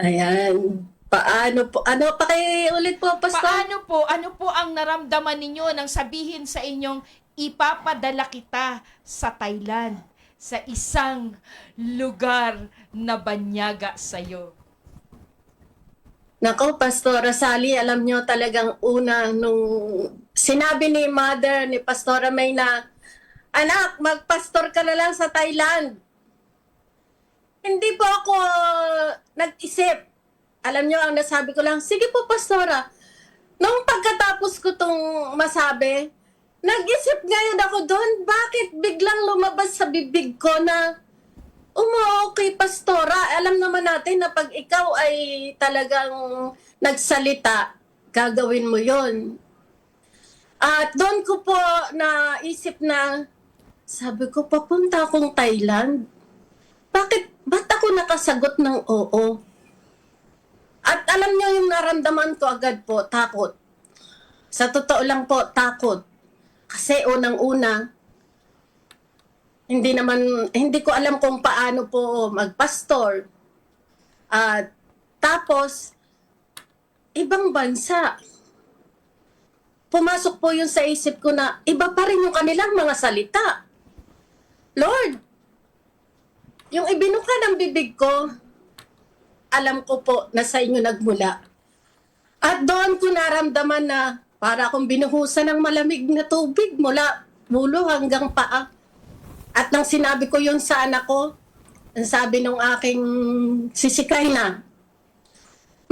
Ayan. Paano po? Ano pa kayo ulit po, Pastor? Ano po ang naramdaman ninyo nang sabihin sa inyong ipapadala kita sa Thailand, sa isang lugar na banyaga sa'yo? Nako, Pastora Sally, alam nyo talagang una nung sinabi ni Mother, ni Pastora May na, anak, magpastor ka na lang sa Thailand. Hindi po ako nag-isip. Alam nyo, ang nasabi ko lang, sige po, Pastora. Nung pagkatapos ko tong masabi, nag-isip ngayon ako doon, bakit biglang lumabas sa bibig ko na, okay, Pastora. Alam naman natin na pag ikaw ay talagang nagsalita, gagawin mo yon. At doon ko po naisip na, sabi ko, papunta akong Thailand. Ba't ako nakasagot ng oo? At alam niyo yung naramdaman ko agad po, takot. Sa totoo lang po, takot. Kasi unang-una, hindi ko alam kung paano po magpastor. At tapos, ibang bansa. Pumasok po yun sa isip ko na iba pa rin yung kanilang mga salita. Lord, yung ibinuka ng bibig ko, alam ko po na sa inyo nagmula. At doon ko naramdaman na para akong binuhusan ng malamig na tubig mula ulo hanggang paa. At nang sinabi ko yun sa anak ko, ang sabi nung aking sisikay na,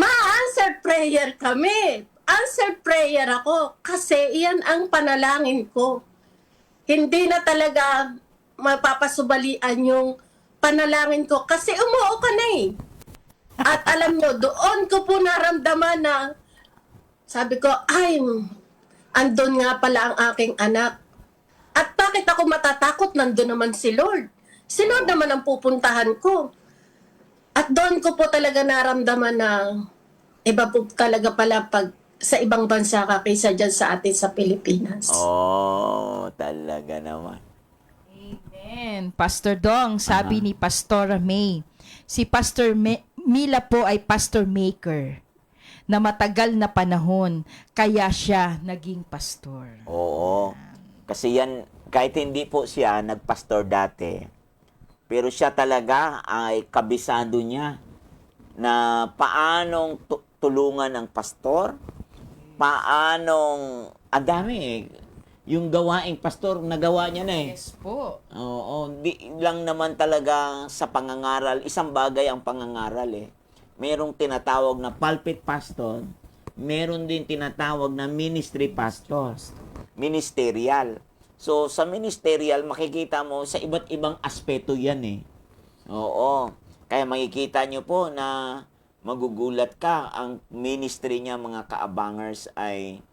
answered prayer kami. Answered prayer ako kasi iyan ang panalangin ko. Hindi na talaga mapapasubalian yung panalangin ko kasi umuo ka na eh. At alam nyo, doon ko po naramdaman na sabi ko, andun nga pala ang aking anak. At bakit ako matatakot? Nandun naman si Lord. Si Lord naman ang pupuntahan ko. At doon ko po talaga naramdaman na iba po talaga pala pag sa ibang bansa ka kaysa dyan sa atin sa Pilipinas. Oh, talaga naman. Amen. Pastor Dong, sabi ni Pastora May, si Pastor Mila po ay pastor maker na matagal na panahon, kaya siya naging pastor. Oo. Kasi yan, kahit hindi po siya nagpastor dati, pero siya talaga ay kabisado niya na paanong tulungan ang pastor, paanong, dami eh. Yung gawaing pastor, nagawa niya na eh. Yes po. Oo, di lang naman talaga sa pangangaral, isang bagay ang pangangaral eh. Merong tinatawag na pulpit pastor, meron din tinatawag na ministry pastor, ministerial. So, sa ministerial, makikita mo sa iba't ibang aspeto yan eh. Oo. Kaya makikita nyo po na magugulat ka, ang ministry niya mga kaabangers ay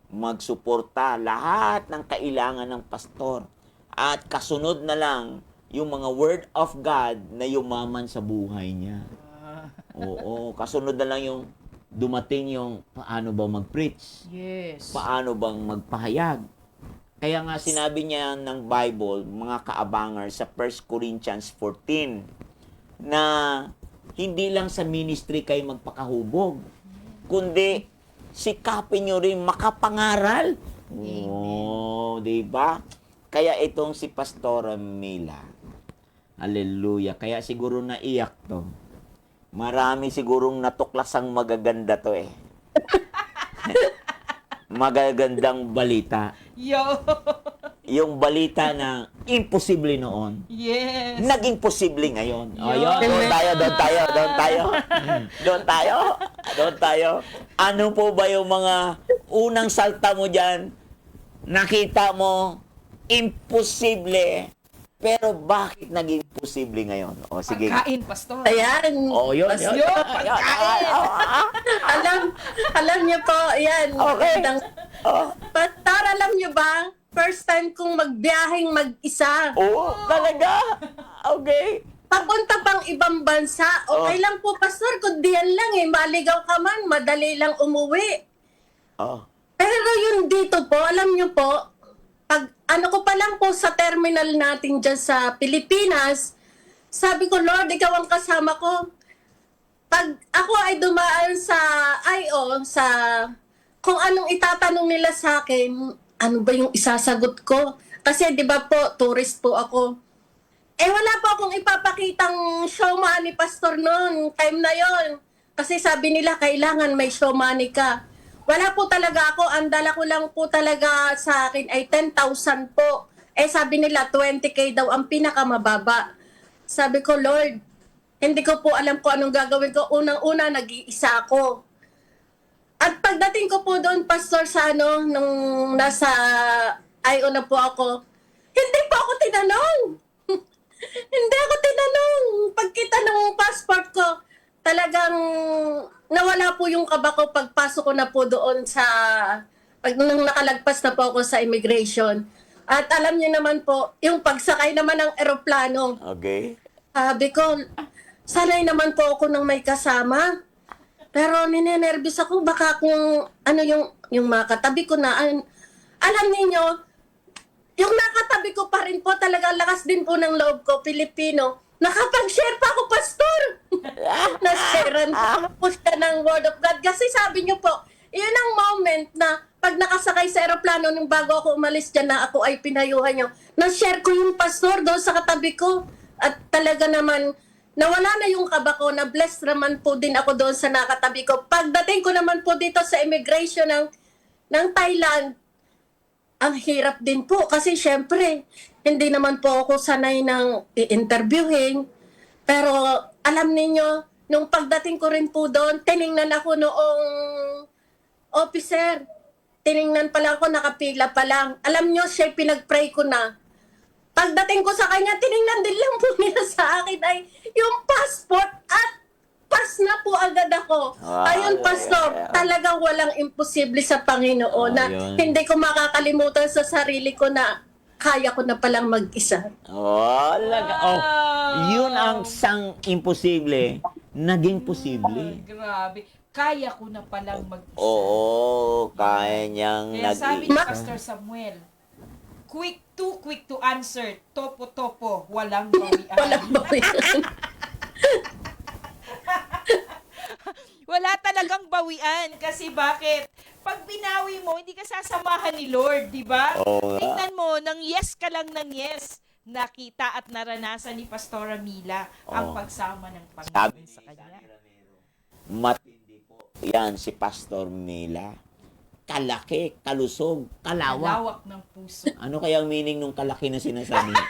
magsuporta lahat ng kailangan ng pastor. At kasunod na lang yung mga word of God na yumaman sa buhay niya. Oo, kasunod na lang yung dumating yung paano ba mag-preach? Yes. Paano bang magpahayag? Kaya nga sinabi niya ng Bible, mga kaabangers, sa 1 Corinthians 14, na hindi lang sa ministry kayo magpakahubog, kundi sikapin nyo rin makapangaral. Oh, di ba? Kaya itong si Pastora Mila, Hallelujah. Kaya siguro naiyak to. Marami sigurong natuklasang magaganda to eh. Magagandang balita. Yo. Yung balita na imposible noon, Yes. naging posible ngayon. O, Yun. yun, doon tayo. Ano po ba yung mga unang salta mo dyan? Nakita mo, imposible. Pero bakit naging posible ngayon? O, sige. Pagkain, pastor. Ayan. O, yun. Yun, pagkain. Alam niyo po, yan. Okay. Pastor, alam niyo ba, first time kong magbiyaheng mag-isa. Oo, talaga? Okay. Papunta pang ibang bansa, okay lang po, Pastor, kundi yan lang eh, maligaw ka man, madali lang umuwi. Oh. Pero yun dito po, alam niyo po, pag ano ko pa lang po sa terminal natin dyan sa Pilipinas, sabi ko, Lord, ikaw ang kasama ko. Pag ako ay dumaan sa I.O., sa kung anong itatanong nila sa akin, ano ba yung isasagot ko? Kasi di ba po, tourist po ako. Eh wala po akong ipapakitang show money, Pastor, noon, time na yon. Kasi sabi nila, kailangan may show money ka. Wala po talaga ako. Ang dala ko lang po talaga sa akin ay 10,000 po. Eh sabi nila 20K daw ang pinakamababa. Sabi ko, Lord, hindi ko po alam kung anong gagawin ko. Unang-una, nag-iisa ako. At pagdating ko po doon, Pastor, sa nung nasa I.O. na po ako, hindi po ako tinanong. Hindi ako tinanong. Pagkita ng passport ko, talagang nawala po yung kaba ko pagpasok ko na po doon sa nung nakalagpas na po ako sa immigration. At alam niyo naman po, yung pagsakay naman ng eroplano, Okay. sabi ko, sanay naman po ako ng may kasama. Pero ninenervous ako, baka kung ano yung mga katabi ko na, alam niyo, yung nakatabi ko pa rin po, talaga lakas din po ng loob ko, Pilipino. Nakapag-share pa ako, Pastor. Na-sharean po siya ng Word of God. Kasi sabi niyo po, yun ang moment na pag nakasakay sa aeroplano nung bago ako umalis dyan na ako ay pinayuhan niyo, na-share ko yung Pastor doon sa katabi ko. At talaga naman, nawala na yung kaba ko, na-blessed naman po din ako doon sa nakatabi ko. Pagdating ko naman po dito sa immigration ng Thailand, ang hirap din po kasi syempre, hindi naman po ako sanay ng i-interviewing. Pero alam niyo, nung pagdating ko rin po doon, tiningnan ako noong officer. Tiningnan pa lang ako, nakapila pa lang. Alam niyo, siya pinag-pray ko na. Pagdating ko sa kanya, tiningnan din lang po nila sa akin ay yung passport at pass na po agad ako. Ayun, Pastor, talagang walang imposible sa Panginoon na Ayun. hindi ko makakalimutan sa sarili ko na kaya ko na palang mag-isa. Yun ang sang imposible, naging posible. Grabe. Kaya ko na palang mag-isa. Oo, kaya niyang Kaya sabi ni nag-isa. Pastor Samuel, quick to answer. Topo, walang bawian. Walang bawian. Wala talagang bawian. Kasi bakit? Pag binawi mo, hindi ka sasamahan ni Lord, di ba? Oo nga. Tingnan mo, nang yes ka lang ng yes, nakita at naranasan ni Pastora Mila ang pagsama ng Panginoon Sabi sa kanya. Matindi po. Yan si Pastor Mila. Kalaki, kalusog, kalawak. Lawak ng puso. Ano kaya ang meaning ng kalaki na sinasabi niya?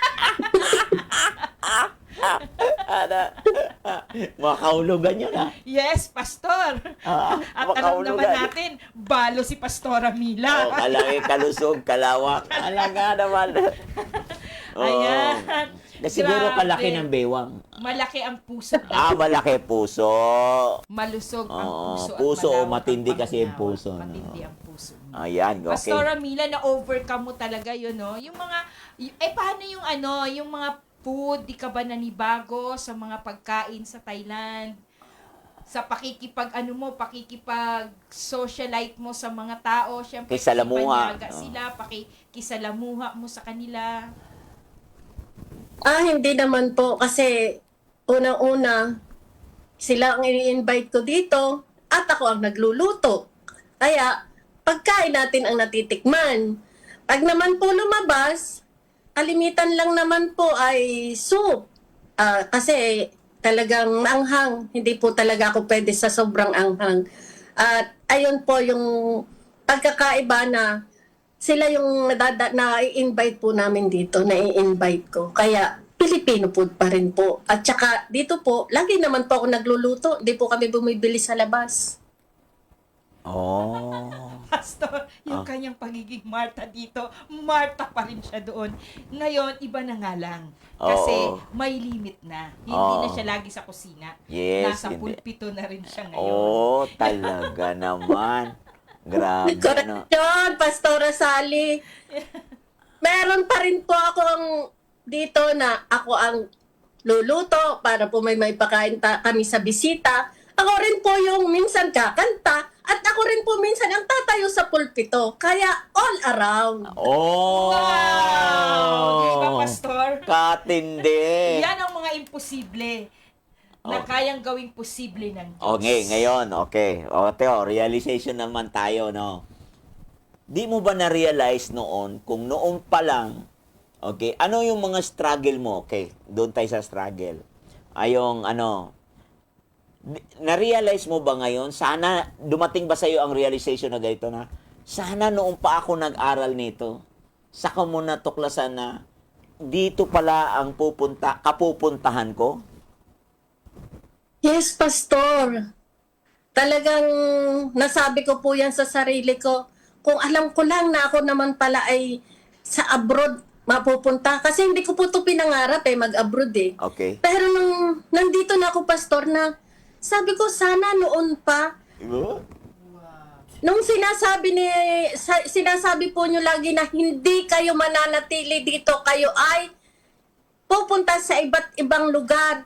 Makaulugan yun, ha? Yes, Pastor. At alam naman makaulugan. natin, balo si Pastora Mila. Kalaki, kalusog, kalawak. Alaga naman. Ayan. Siguro Grabe. kalaki ng bewang. Malaki ang puso. Malaki puso. Malusog ang Oo, puso. at puso o malawak ang matindi kasi yung pangunawa. puso, no? Matindi ang puso. Ayan, okay. Pastora Mila, na-overcome mo talaga yun, no? Yung mga, paano yung mga food, di ka ba nanibago sa mga pagkain sa Thailand? Sa pakikipag-socialite mo sa mga tao, syempre, Kisalamuha. ibanyaga sila, pakikisalamuha mo sa kanila. Hindi naman po kasi unang-una sila ang i-invite ko dito at ako ang nagluluto. Kaya pagkain natin ang natitikman. Pag naman po lumabas, kalimitan lang naman po ay soup. Kasi talagang maanghang. Hindi po talaga ako pwede sa sobrang anghang. At ayun po yung pagkakaiba na sila yung na-invite po namin dito, na-invite ko. Kaya Filipino food pa rin po. At saka dito po, lagi naman po ako nagluluto. Hindi po kami bumibili sa labas. Oh. Pastor, yung kanyang pagiging Marta dito, Marta pa rin siya doon. Ngayon, iba na nga lang. Kasi Oo. may limit na. Hindi Oo. na siya lagi sa kusina. Yes, Nasa hindi. pulpito na rin siya ngayon. Oh, talaga naman. Grabe, no? Correction, Pastora Sally. Meron pa rin po akong dito na ako ang luluto para po may pakain kami sa bisita. Ako rin po yung minsan kakanta at ako rin po minsan ang tatayo sa pulpito. Kaya all around. Oh! Wow! Di ba, Pastor? Katindi. Yan ang mga imposible na kayang gawing posible ng Diyos. Okay, ngayon, okay. O, Teo, realization naman tayo, no? Di mo ba na-realize noon, kung noon pa lang, okay, ano yung mga struggle mo? Okay, doon tayo sa struggle. Ayong, na-realize mo ba ngayon, sana, dumating ba sa'yo ang realization na ganito na, sana noon pa ako nag-aral nito, saka mo natuklasan na, dito pala ang kapupuntahan ko? Yes, Pastor. Talagang nasabi ko po yan sa sarili ko. Kung alam ko lang na ako naman pala ay sa abroad mapupunta. Kasi hindi ko po ito pinangarap mag-abroad Okay. Pero nung nandito na ako, Pastor, na sabi ko sana noon pa. Nung sinasabi po nyo lagi na hindi kayo mananatili dito, kayo ay pupunta sa iba't ibang lugar.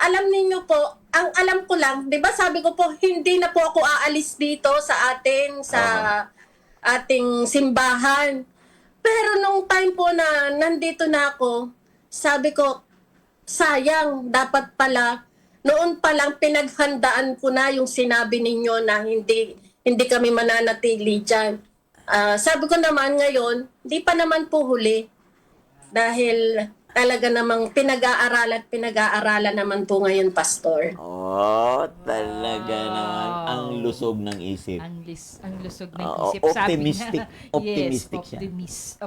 Alam niyo po, ang alam ko lang, 'di ba sabi ko po, hindi na po ako aalis dito sa ating simbahan. Pero nung time po na nandito na ako, sabi ko, sayang, dapat pala, noon pa lang pinaghandaan ko na yung sinabi ninyo na hindi kami mananatili dyan. Sabi ko naman ngayon, di pa naman po huli. Dahil talaga namang pinag-aaralan naman po ngayon, Pastor. Oh, talaga naman. Ang lusog ng isip. Ang lusog ng Oo, isip. optimistic. Sabi na, Optimistic yes, siya.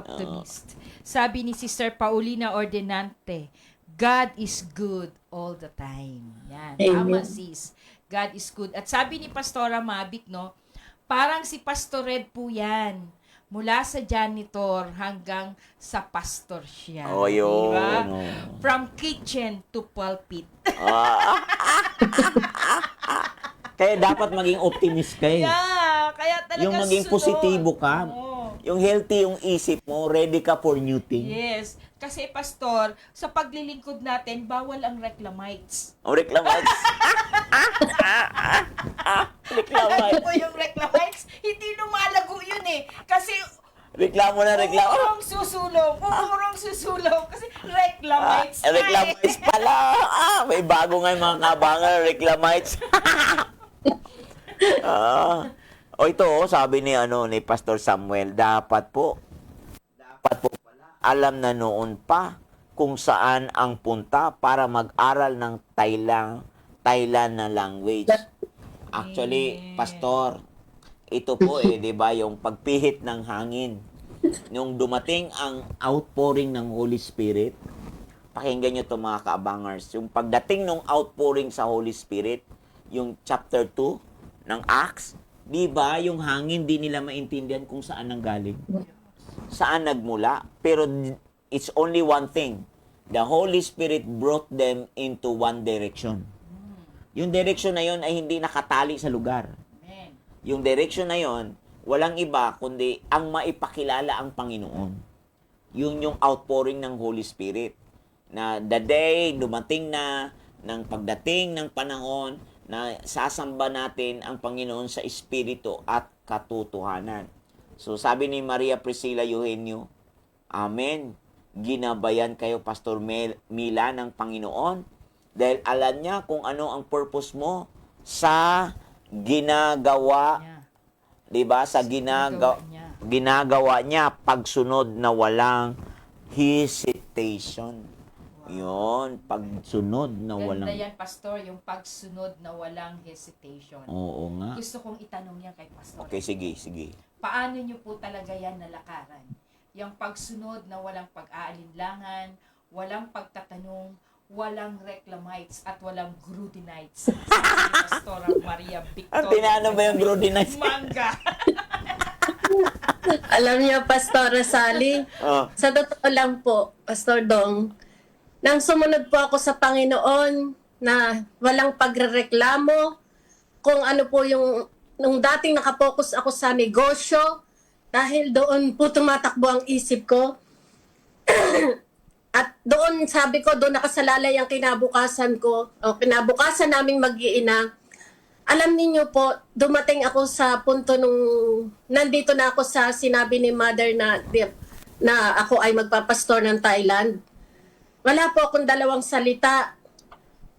optimist. Sabi ni Sister Paulina Ordinante, God is good all the time. Yan. Tama, Amen. sis. God is good. At sabi ni Pastora Mavic, no, parang si Pastor Red po yan. Mula sa janitor hanggang sa pastor siya. Oh, yun. Diba? Oh. From kitchen to pulpit. Kaya dapat maging optimist ka eh. Yeah, kaya talaga Yung maging sunod. positibo ka. Oo. Yung healthy yung isip mo, ready ka for new thing. Yes. Kasi, Pastor, sa paglilingkod natin, bawal ang reclamites. O reklamites. Reklamites. Ano yung reclamites? Hindi lumalago yun Kasi, Reklamo na reklamo. Umurong susulong. Kasi reclamites. Reklamites pala. May bago nga yung mga kabangan, reklamites. Ito, sabi ni Pastor Samuel, dapat po pala, alam na noon pa kung saan ang punta para mag-aral ng Thailand na language. Actually, Pastor, ito po 'di ba, yung pagpihit ng hangin. Nung dumating ang outpouring ng Holy Spirit, pakinggan nyo to mga kaabangers, yung pagdating ng outpouring sa Holy Spirit, yung chapter 2 ng Acts, di ba, yung hangin, di nila maintindihan kung saan nanggaling. Saan nagmula. Pero it's only one thing. The Holy Spirit brought them into one direction. Yung direction na yon ay hindi nakatali sa lugar. Yung direction na yon, walang iba kundi ang maipakilala ang Panginoon. Yun yung outpouring ng Holy Spirit. Na the day dumating na ng pagdating ng panahon na sasamba natin ang Panginoon sa Espiritu at katotohanan. So sabi ni Maria Priscilla Eugenio, Amen. Ginabayan kayo, Pastor Mila, ng Panginoon dahil alam niya kung ano ang purpose mo sa ginagawa, di ba? Sa ginagawa niya pagsunod na walang hesitation. Yun, pagsunod na Ganda walang... yan, Pastor, yung pagsunod na walang hesitation. Oo nga. Gusto kong itanong yan kay Pastor. Okay, sige, sige. Paano nyo po talaga yan nalakaran? Yung pagsunod na walang pag-aalinlangan, walang pagtatanong, walang reclamites at walang grudinites. Sabi ni Pastora Maria Victoria. Tinano ba yung grudinites? Mangga. Alam niyo, Pastora Sally, Oh. sa totoo lang po, Pastor Dong, nang sumunod po ako sa Panginoon na walang pagrereklamo, kung ano po yung, nung dating nakapokus ako sa negosyo, dahil doon po tumatakbo ang isip ko. At doon, sabi ko, doon nakasalalay ang kinabukasan ko, o kinabukasan naming mag-iina. Alam niyo po, dumating ako sa punto nung nandito na ako sa sinabi ni Mother na ako ay magpapastor ng Thailand. Wala po akong dalawang salita.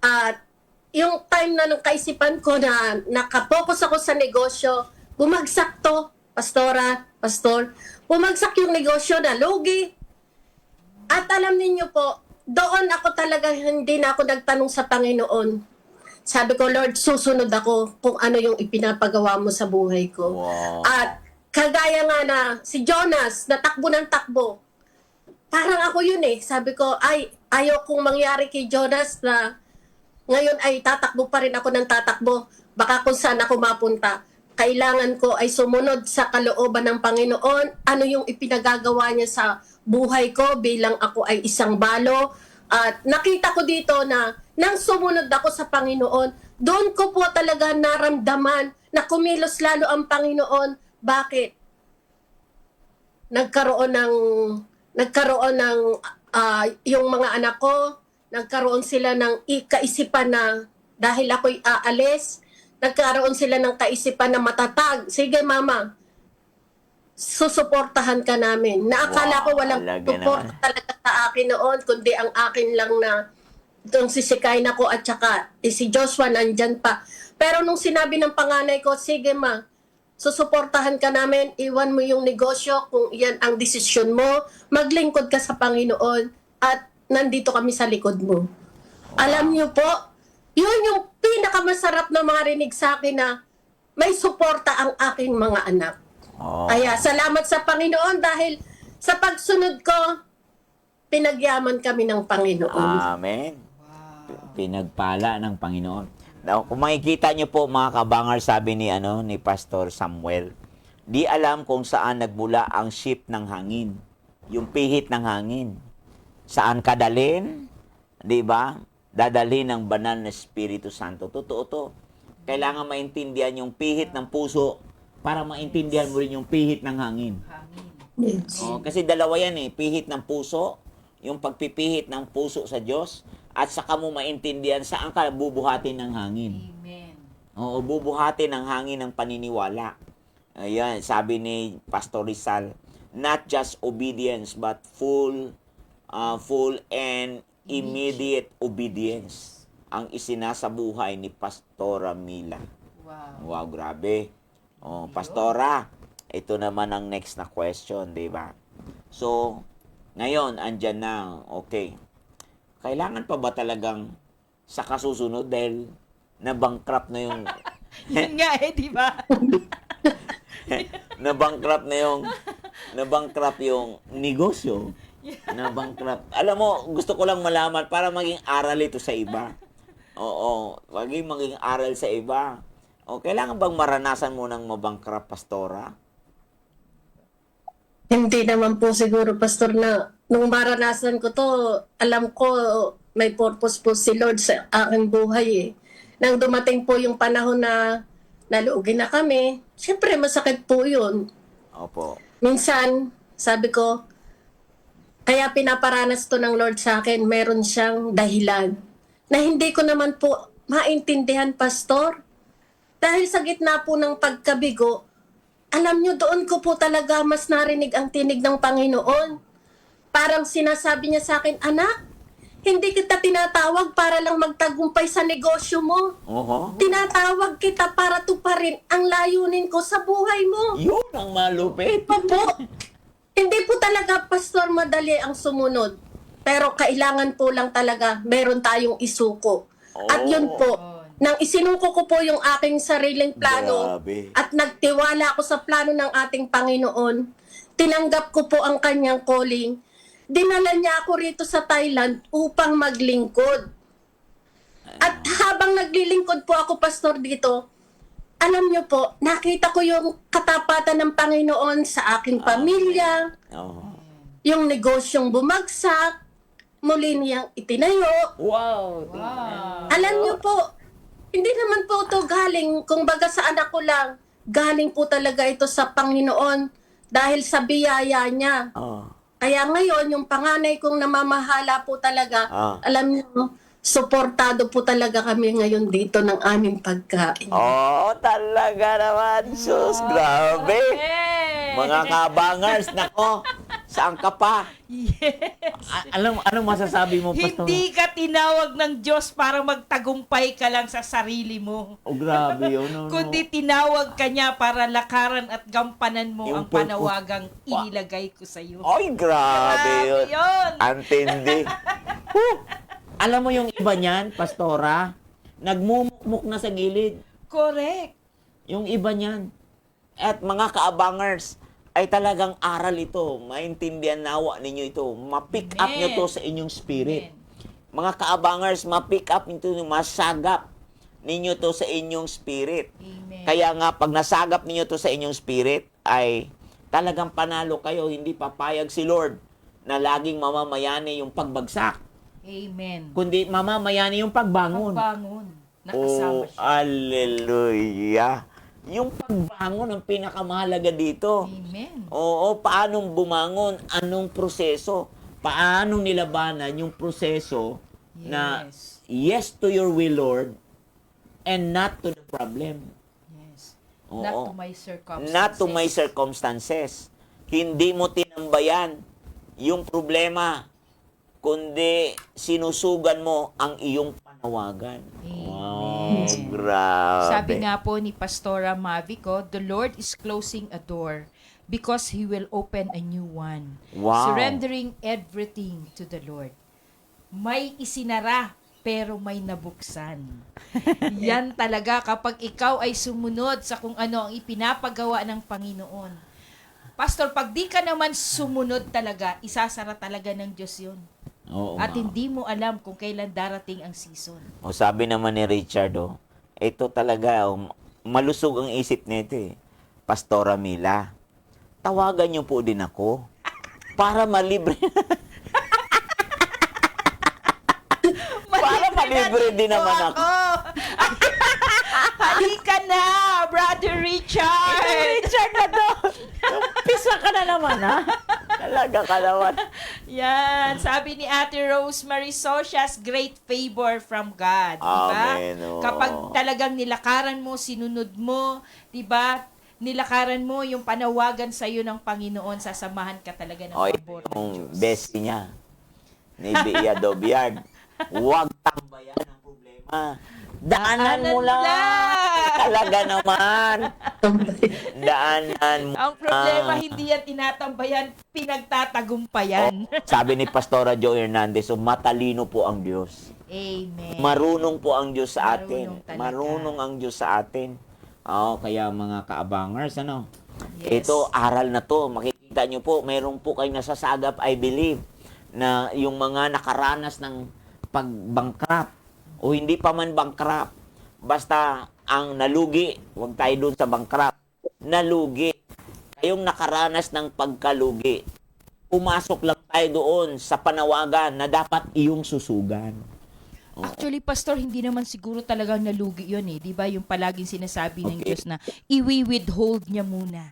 At yung time na nung kaisipan ko na nakapokus ako sa negosyo, bumagsak to, pastor, bumagsak yung negosyo na lugi. At alam niyo po, doon ako talaga hindi na ako nagtanong sa Panginoon. Sabi ko, Lord, susunod ako kung ano yung ipinapagawa mo sa buhay ko. Wow. At kagaya nga na si Jonas, natakbo ng takbo. Parang ako yun eh. Sabi ko, ay, ayaw kong mangyari kay Jonas na ngayon ay tatakbo pa rin ako ng tatakbo. Baka kung saan ako mapunta. Kailangan ko ay sumunod sa kalooban ng Panginoon. Ano yung ipinagagawa niya sa buhay ko bilang ako ay isang balo. At nakita ko dito na nang sumunod ako sa Panginoon, doon ko po talaga naramdaman na kumilos lalo ang Panginoon. Bakit? Nagkaroon ng yung mga anak ko, nagkaroon sila ng kaisipan na dahil ako'y aalis, nagkaroon sila ng kaisipan na matatag. Sige mama, susuportahan ka namin. Naakala ko walang talaga support naman. talaga sa akin noon, kundi ang akin lang na itong si Sikaina ko at saka si Joshua nandyan pa. Pero nung sinabi ng panganay ko, sige ma, susuportahan ka namin, iwan mo yung negosyo kung iyan ang desisyon mo, maglingkod ka sa Panginoon at nandito kami sa likod mo. Alam niyo po, yun yung pinakamasarap na marinig sa akin na may suporta ang aking mga anak. Oh. Kaya salamat sa Panginoon dahil sa pagsunod ko, pinagyaman kami ng Panginoon. Amen. Pinagpala ng Panginoon. Now, kung makikita niyo po mga kabangar, sabi ni Pastor Samuel, di alam kung saan nagmula ang shift ng hangin, yung pihit ng hangin. Saan kadalhin? 'Di ba? Dadalhin ng banal na Espiritu Santo. Totoo to. Kailangan maintindihan yung pihit ng puso para maintindihan mo rin yung pihit ng hangin. Yes. Oh, kasi dalawa yan eh, pihit ng puso, yung pagpipihit ng puso sa Diyos, at saka mo maintindihan saan ka bubuhatin ng hangin. Amen. Oo, bubuhatin ng hangin ng paniniwala. Ayan, sabi ni Pastor Rizal, not just obedience, but full and immediate obedience ang isinasabuhay ni Pastora Mila. Wow. Wow, grabe. Oh, Pastora, ito naman ang next na question, di ba? So, ngayon, andyan na, okay. Kailangan pa ba talagang sa kasusunod dahil na-bankrupt na yung... Yun nga eh, di ba? na-bankrupt yung negosyo. Na-bankrupt. Alam mo, gusto ko lang malaman para maging aral ito sa iba. Oo, maging aral sa iba. O, kailangan bang maranasan mo ng mabankrupt, Pastora? Hindi naman po siguro, Pastor, na nung maranasan ko to, alam ko may purpose po si Lord sa aking buhay eh. Nang dumating po yung panahon na nalugi na kami, siyempre masakit po yun. Opo. Minsan, sabi ko, kaya pinaparanas to ng Lord sa akin, meron siyang dahilan. Na hindi ko naman po maintindihan, Pastor. Dahil sa gitna po ng pagkabigo, alam nyo, doon ko po talaga mas narinig ang tinig ng Panginoon. Parang sinasabi niya sa akin, anak, hindi kita tinatawag para lang magtagumpay sa negosyo mo. Oho. Tinatawag kita para tuparin ang layunin ko sa buhay mo. Yun ang malupit. Opo. Hindi po talaga, Pastor, madali ang sumunod. pero kailangan po lang talaga meron tayong isuko. At yun po, nang isinuko ko po yung aking sariling plano Grabe. at nagtiwala ako sa plano ng ating Panginoon, tinanggap ko po ang kanyang calling. Dinala niya ako rito sa Thailand upang maglingkod. At habang naglilingkod po ako, Pastor, dito, alam niyo po, nakita ko yung katapatan ng Panginoon sa aking pamilya, Oo. yung negosyong bumagsak, muli niyang itinayo. Wow. Alam niyo po, hindi naman po ito galing, kung baga sa anak ko lang, galing po talaga ito sa Panginoon dahil sa biyaya niya. Oh. Kaya ngayon, yung panganay kong namamahala po talaga, alam niyo, suportado po talaga kami ngayon dito ng aming pagkain. Oh, talaga naman. Sus, grabe. Mga kabangers, nako. Saan ka pa? Anong masasabi mo, Pastor? Hindi ka tinawag ng Diyos para magtagumpay ka lang sa sarili mo. Oh, grabe yun. No, Kundi tinawag ka niya para lakaran at gampanan mo Yung ang panawagang inilagay ko sa iyo. Ay, grabe yun. Yun. Antindi. Alam mo yung iba niyan, Pastora, nagmumukmuk na sa gilid. Correct. Yung iba niyan. At mga kaabangers, ay talagang aral ito. Maintindihan nawa ninyo ito. Ma-pick up Amen. nyo to sa inyong spirit. Amen. Mga kaabangers, ma-pick up nyo to, masagap ninyo to sa inyong spirit. Amen. Kaya nga, pag nasagap ninyo to sa inyong spirit, ay talagang panalo kayo. Hindi papayag si Lord na laging mamamayani yung pagbagsak. Amen. Kundi mamamayani yung pagbangon. Pagbangon. Nakasama siya. Hallelujah. Yung pagbangon ang pinakamahalaga dito. Amen. Oo, paanong bumangon? Anong proseso? Paanong nilabanan yung proseso na yes to your will, Lord, and not to the problem. Yes. Oo. Not to my circumstances. Not to my circumstances. Hindi mo tinambayan yung problema, kundi sinusugan mo ang iyong panawagan. Wow, grabe. Sabi nga po ni Pastora Mavico, the Lord is closing a door because He will open a new one. Wow. Surrendering everything to the Lord. May isinara, pero may nabuksan. Yan talaga kapag ikaw ay sumunod sa kung ano ang ipinapagawa ng Panginoon. Pastor, pag di ka naman sumunod talaga, isasara talaga ng Diyos yun. Oo, At nga. hindi mo alam kung kailan darating ang season. O sabi naman ni Richard, ito talaga, malusog ang isip nito eh. Pastora Mila, tawagan niyo po din ako para malibre. Para malibre din naman ako. Halika na, Brother Richard! Richard na to. Pisa ka na naman, ha? Talaga ka naman. Yan, sabi ni Ate Rosemary Socias, great favor from God. Diba? Amen, oh. Kapag talagang nilakaran mo, sinunod mo, diba? Nilakaran mo yung panawagan sa iyo ng Panginoon, sasamahan ka talaga ng O, pabor ng yung Diyos. bestie niya, ni Bia Dobiard. Huwag tambayan ang problema. Daanan mo lang. Talaga naman. Daanan mo. Ang problema, hindi yan tinatambayan, pinagtatagumpayan. Sabi ni Pastora Jo Hernandez, matalino po ang Diyos. Amen. Marunong po ang Diyos sa atin. Marunong talaga. Marunong ang Diyos sa atin. Kaya mga kaabangers, Yes. ito, aral na to. Makikita nyo po, mayroon po kayong nasasagap, I believe, na yung mga nakaranas ng pagbangkrap o hindi pa man bankrupt, basta ang nalugi, huwag tayo dun sa bankrupt, nalugi, kayong nakaranas ng pagkalugi, pumasok lang tayo doon sa panawagan na dapat iyong susugan. Actually, Pastor, hindi naman siguro talagang nalugi yun eh. Di ba yung palaging sinasabi ng Okay. Diyos na i-withhold niya muna.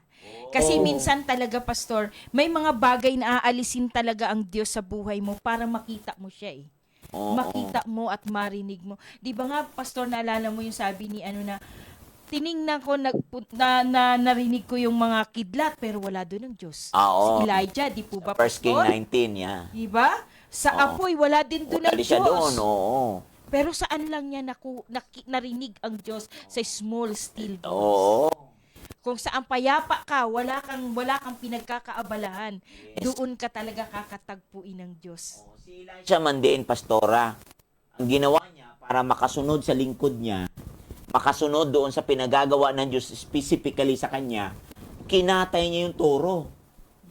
Kasi minsan talaga, Pastor, may mga bagay na aalisin talaga ang Diyos sa buhay mo para makita mo siya eh. Makita mo at marinig mo. Di ba nga, Pastor, naalala mo yung sabi ni tiningnan ko, narinig ko yung mga kidlat, pero wala doon ng Diyos. Oo. Si Elijah, di po ba, First King Pastor? 19, yeah. Di ba? Sa apoy, wala din doon ng Wala siya Diyos. doon, oo. Pero saan lang niya narinig ang Diyos sa small still voice? Oo. Kung saan payapa ka, wala kang pinagkakaabalahan, doon ka talaga kakatagpuin ng Diyos. Si Elijah man din, pastora, ang ginawa niya para makasunod sa lingkod niya, makasunod doon sa pinagagawa ng Diyos specifically sa kanya, kinatay niya yung toro.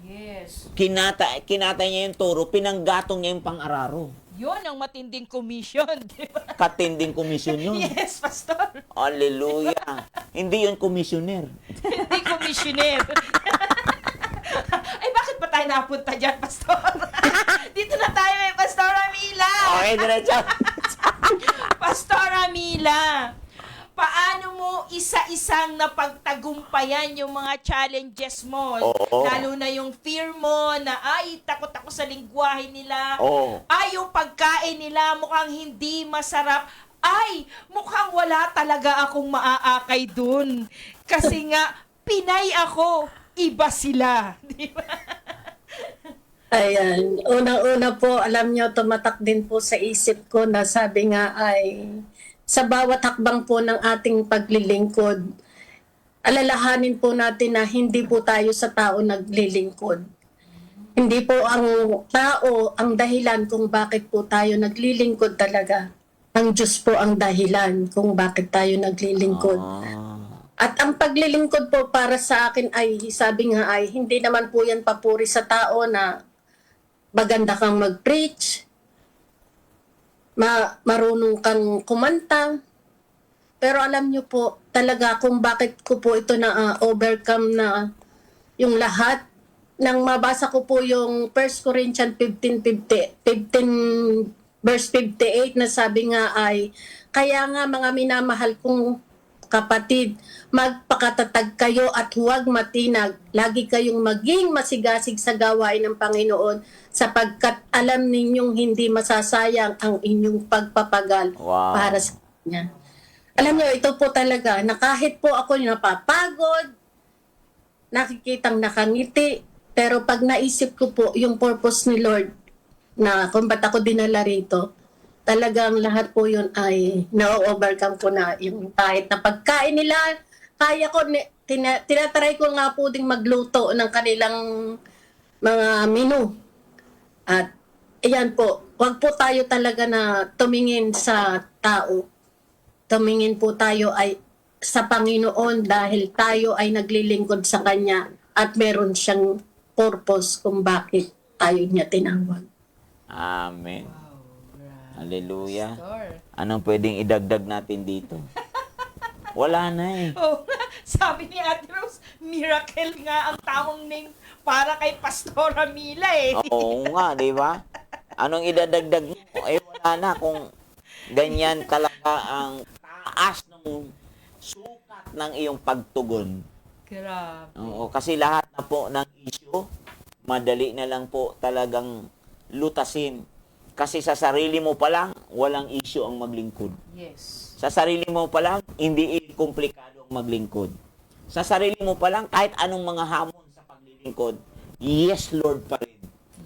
Yes. Kinatay niya yung toro, pinanggatong niya yung pang-araro. Yun ang matinding commission, di ba? Katinding komisyon yun. Yes, Pastor. Hallelujah. Hindi yun komisyoner. Hindi commissioner. Ay, bakit pa tayo napunta dyan, Pastor? Dito na tayo may Pastor Amila. Okay, diretso. Pastor Amila, paano mo isa-isang napagtagumpayan yung mga challenges mo? Oo. Lalo na yung fear mo na, ay, takot ako sa lingwahe nila. Oo. Ay, yung pagkain nila mukhang hindi masarap. Ay, mukhang wala talaga akong maaakay dun. Kasi nga, Pinay ako, iba sila. Di ba? Ayan. Unang-una po, alam nyo, tumatak din po sa isip ko na sabi nga ay sa bawat hakbang po ng ating paglilingkod, alalahanin po natin na hindi po tayo sa tao naglilingkod. Hindi po ang tao ang dahilan kung bakit po tayo naglilingkod talaga. Ang Diyos po ang dahilan kung bakit tayo naglilingkod. At ang paglilingkod po para sa akin ay, sabi nga ay, hindi naman po yan papuri sa tao na maganda kang mag-preach, marunong kang kumanta. Pero alam nyo po, talaga kung bakit ko po ito na overcome na yung lahat. Nang mabasa ko po yung 1 Corinthians 15 verse 58 na sabi nga ay, kaya nga mga minamahal kong kapatid, magpakatatag kayo at huwag matinag. Lagi kayong maging masigasig sa gawain ng Panginoon sapagkat alam ninyong hindi masasayang ang inyong pagpapagal para sa Kanya. Alam niyo, ito po talaga na kahit po ako napapagod, nakikitang nakangiti, pero pag naisip ko po yung purpose ni Lord na kung ba't ako dinala rito, talagang lahat po yun ay na-overcome ko na yung kahit na pagkain nila, kaya ko, tinatry ko nga po ding magluto ng kanilang mga menu. At ayan po, wag po tayo talaga na tumingin sa tao. Tumingin po tayo ay sa Panginoon dahil tayo ay naglilingkod sa Kanya at meron siyang purpose kung bakit tayo niya tinawag. Amen. Hallelujah. Pastor. Anong pwedeng idagdag natin dito? Wala na eh. Oh, sabi ni Ate Rose, miracle nga ang tamang name para kay Pastora Mila eh. Oo nga, di ba? Anong idadagdag mo? Eh, wala na kung ganyan talaga ang taas ng sukat ng iyong pagtugon. Grabe. Oo, kasi lahat na po ng issue, madali na lang po talagang lutasin. Kasi sa sarili mo pa lang, walang issue ang maglingkod. Yes. Sa sarili mo pa lang, hindi komplikado ang maglingkod. Sa sarili mo pa lang, kahit anong mga hamon sa paglilingkod, yes, Lord pa rin.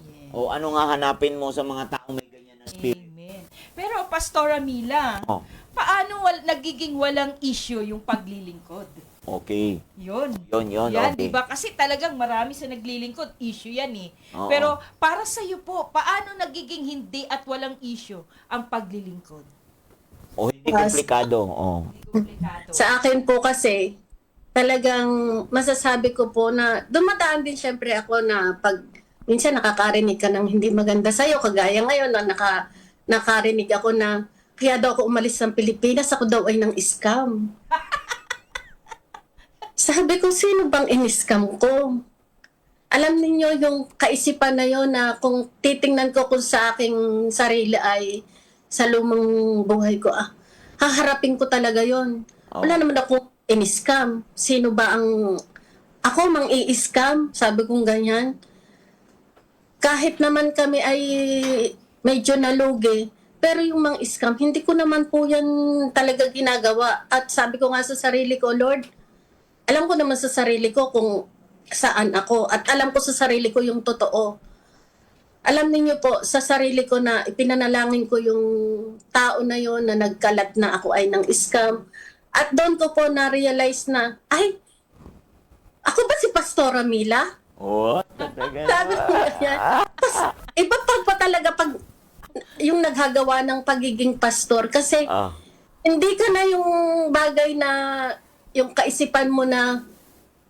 Yes. O ano nga hanapin mo sa mga taong may ganyan na spirit? Amen. Pero Pastora Mila, Oh, paano nagiging walang issue yung paglilingkod? okay. Yun. Yun, Yan, okay. diba? Kasi talagang marami sa naglilingkod, issue yan eh. Oo. Pero para sa iyo po, paano nagiging hindi at walang issue ang paglilingkod? O hindi komplikado. Oh. Hindi komplikado. Sa akin po kasi, talagang masasabi ko po na dumadaan din syempre ako na pag minsan nakakarinig ka ng hindi maganda sa'yo, kagaya ngayon na nakarinig ako na kaya daw ako umalis ng Pilipinas, ako daw ay nang scam. Sabi ko, sino bang in-scam ko? Alam niyo yung kaisipan na yon na kung titingnan ko kung sa aking sarili ay sa lumang buhay ko, haharapin ko talaga yon. Wala naman ako in-scam. Sino ba ang... Ako mang i-scam? Sabi kong ganyan. Kahit naman kami ay medyo nalugi, pero yung mang scam, hindi ko naman po yan talaga ginagawa. At sabi ko nga sa sarili ko, Lord, alam ko naman sa sarili ko kung saan ako. At alam ko sa sarili ko yung totoo. Alam niyo po, sa sarili ko na ipinanalangin ko yung tao na yon na nagkalat na ako ay ng scam. At doon ko po na-realize na, ay, ako ba si Pastora Mila? Oh, talaga. Sabi ko ganyan. Tapos, iba pa talaga pag yung naghagawa ng pagiging pastor. Kasi, Ah. hindi ka na yung bagay na, yung kaisipan mo na,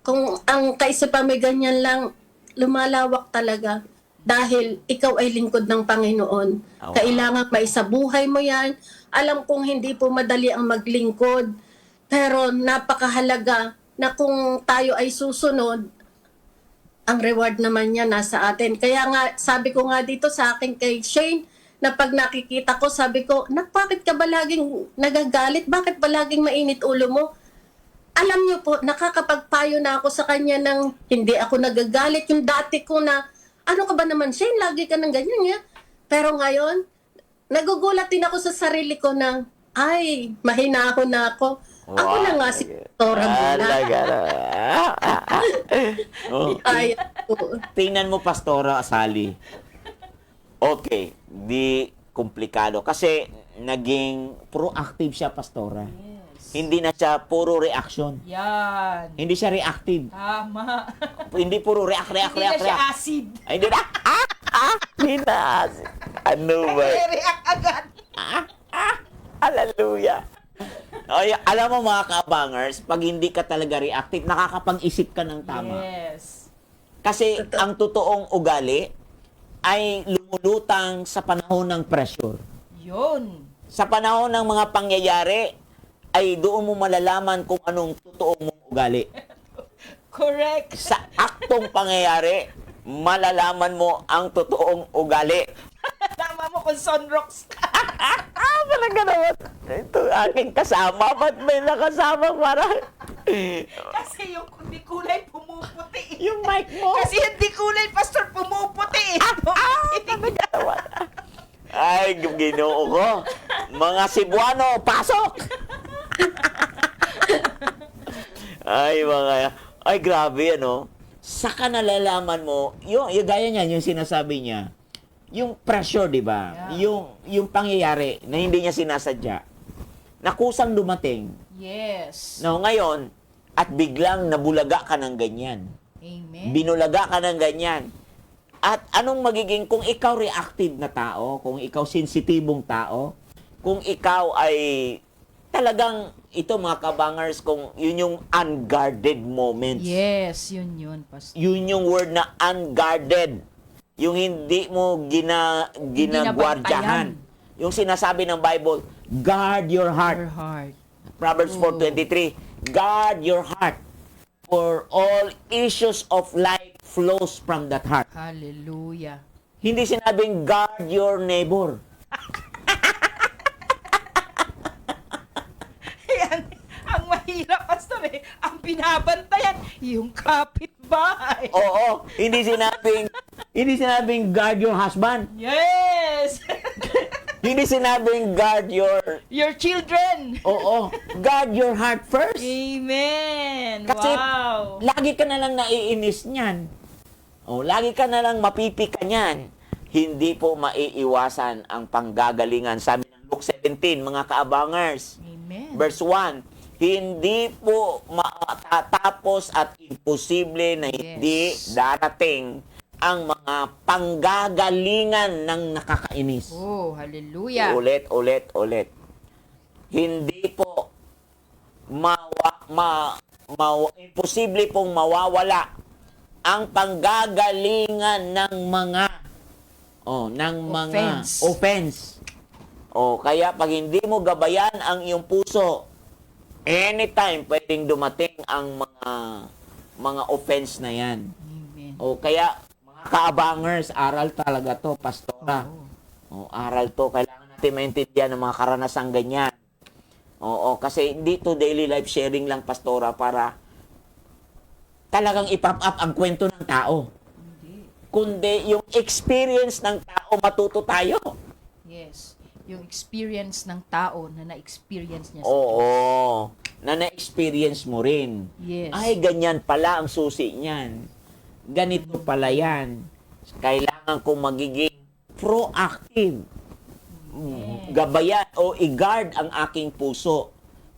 kung ang kaisipan may ganyan lang, lumalawak talaga. Dahil ikaw ay lingkod ng Panginoon. Oh, wow. Kailangan maisabuhay mo yan. Alam kong hindi po madali ang maglingkod. Pero napakahalaga na kung tayo ay susunod, ang reward naman niya nasa atin. Kaya nga, sabi ko nga dito sa akin kay Shane, na pag nakikita ko, sabi ko, bakit ka ba laging nagagalit? Bakit ba laging mainit ulo mo? Alam niyo po, nakakapagpayo na ako sa kanya ng hindi ako nagagalit. Yung dati ko na, ano ka ba naman, Shane? Lagi ka ng ganyan niya. Pero ngayon, nagugulat din ako sa sarili ko na, ay, mahinahon na ako. Ako na nga si Pastora Mila. Talaga na. Oh. Ay, po. Tingnan mo, Pastora Sally. Okay, di komplikado. Kasi naging proactive siya, Pastora. Hindi na siya puro reaction. Yan. Hindi siya reactive. Tama. Hindi puro react. Hindi na siya acid. Ay, hindi na. Hindi na. Ano ba? React agad. Hallelujah. Ay, alam mo mga kabangers, pag hindi ka talaga reactive, nakakapag-isip ka ng tama. Yes. Kasi ang totoong ugali ay lumulutang sa panahon ng pressure. Yun. Sa panahon ng mga pangyayari, ay doon mo malalaman kung anong totoong mong ugali. Correct. Sa aktong pangyayari, malalaman mo ang totoong ugali. Tama mo kung sunrocks ka. Talaga naman. Ito aking kasama. Ba't may nakasama para? Kasi yung hindi kulay pumuputi. Yung mic mo. Kasi hindi kulay, Pastor, pumuputi. Talaga naman. Ay, Ginoo ko. Mga Cebuano, pasok! Ay, grabe, ano? Saka nalalaman mo, yung gaya niyan, yung sinasabi niya, yung pressure, di ba? Yeah. Yung pangyayari na hindi niya sinasadya, na kusang dumating. Yes. No, ngayon, at biglang nabulaga ka ng ganyan. Amen. Binulaga ka ng ganyan. At anong magiging, kung ikaw reactive na tao, kung ikaw sensitibong tao, kung ikaw ay talagang, ito mga kabangers, kung yun yung unguarded moments. Yes, yun, Pastor. Yun yung word na unguarded. Yung hindi mo ginagwardyahan. Yung sinasabi ng Bible, guard your heart. Your heart. Proverbs 4:23, guard your heart, for all issues of life flows from that heart. Hallelujah. Hindi sinabing guard your neighbor. Yan, ang mahirap, Pastor, ang binabantayan, yung kapitbahay. Oo, hindi sinabing guard your husband. Yes! Hindi sinabing guard Your children. Oo, guard your heart first. Amen. Kasi Wow. lagi ka na lang naiinis niyan. O, lagi ka na lang mapipika niyan. Hindi po maiiwasan ang panggagalingan. Sabi ng Luke 17, mga kaabangers. Amen. Verse 1, hindi po matatapos at imposible na hindi darating ang mga panggagalingan ng nakakainis. Oh, hallelujah. Ulit. Hindi po imposible pong mawawala ang panggagalingan ng mga offense. Kaya pag hindi mo gabayan ang iyong puso, anytime pwedeng dumating ang mga offense na yan. Amen. Kaya mga kaabangers, aral talaga to, Pastora. Aral to. Kailangan natin maintindihan ng mga karanasang ganyan. Kasi dito daily life sharing lang, Pastora, para talagang ipop up ang kwento ng tao. Kundi yung experience ng tao, matuto tayo. Yes. Yung experience ng tao na na-experience niya. Oo. Na na-experience mo rin. Yes. Ay, ganyan pala ang susi niyan. Ganito pala yan. Kailangan kong magiging proactive. Gabayan o i-guard ang aking puso.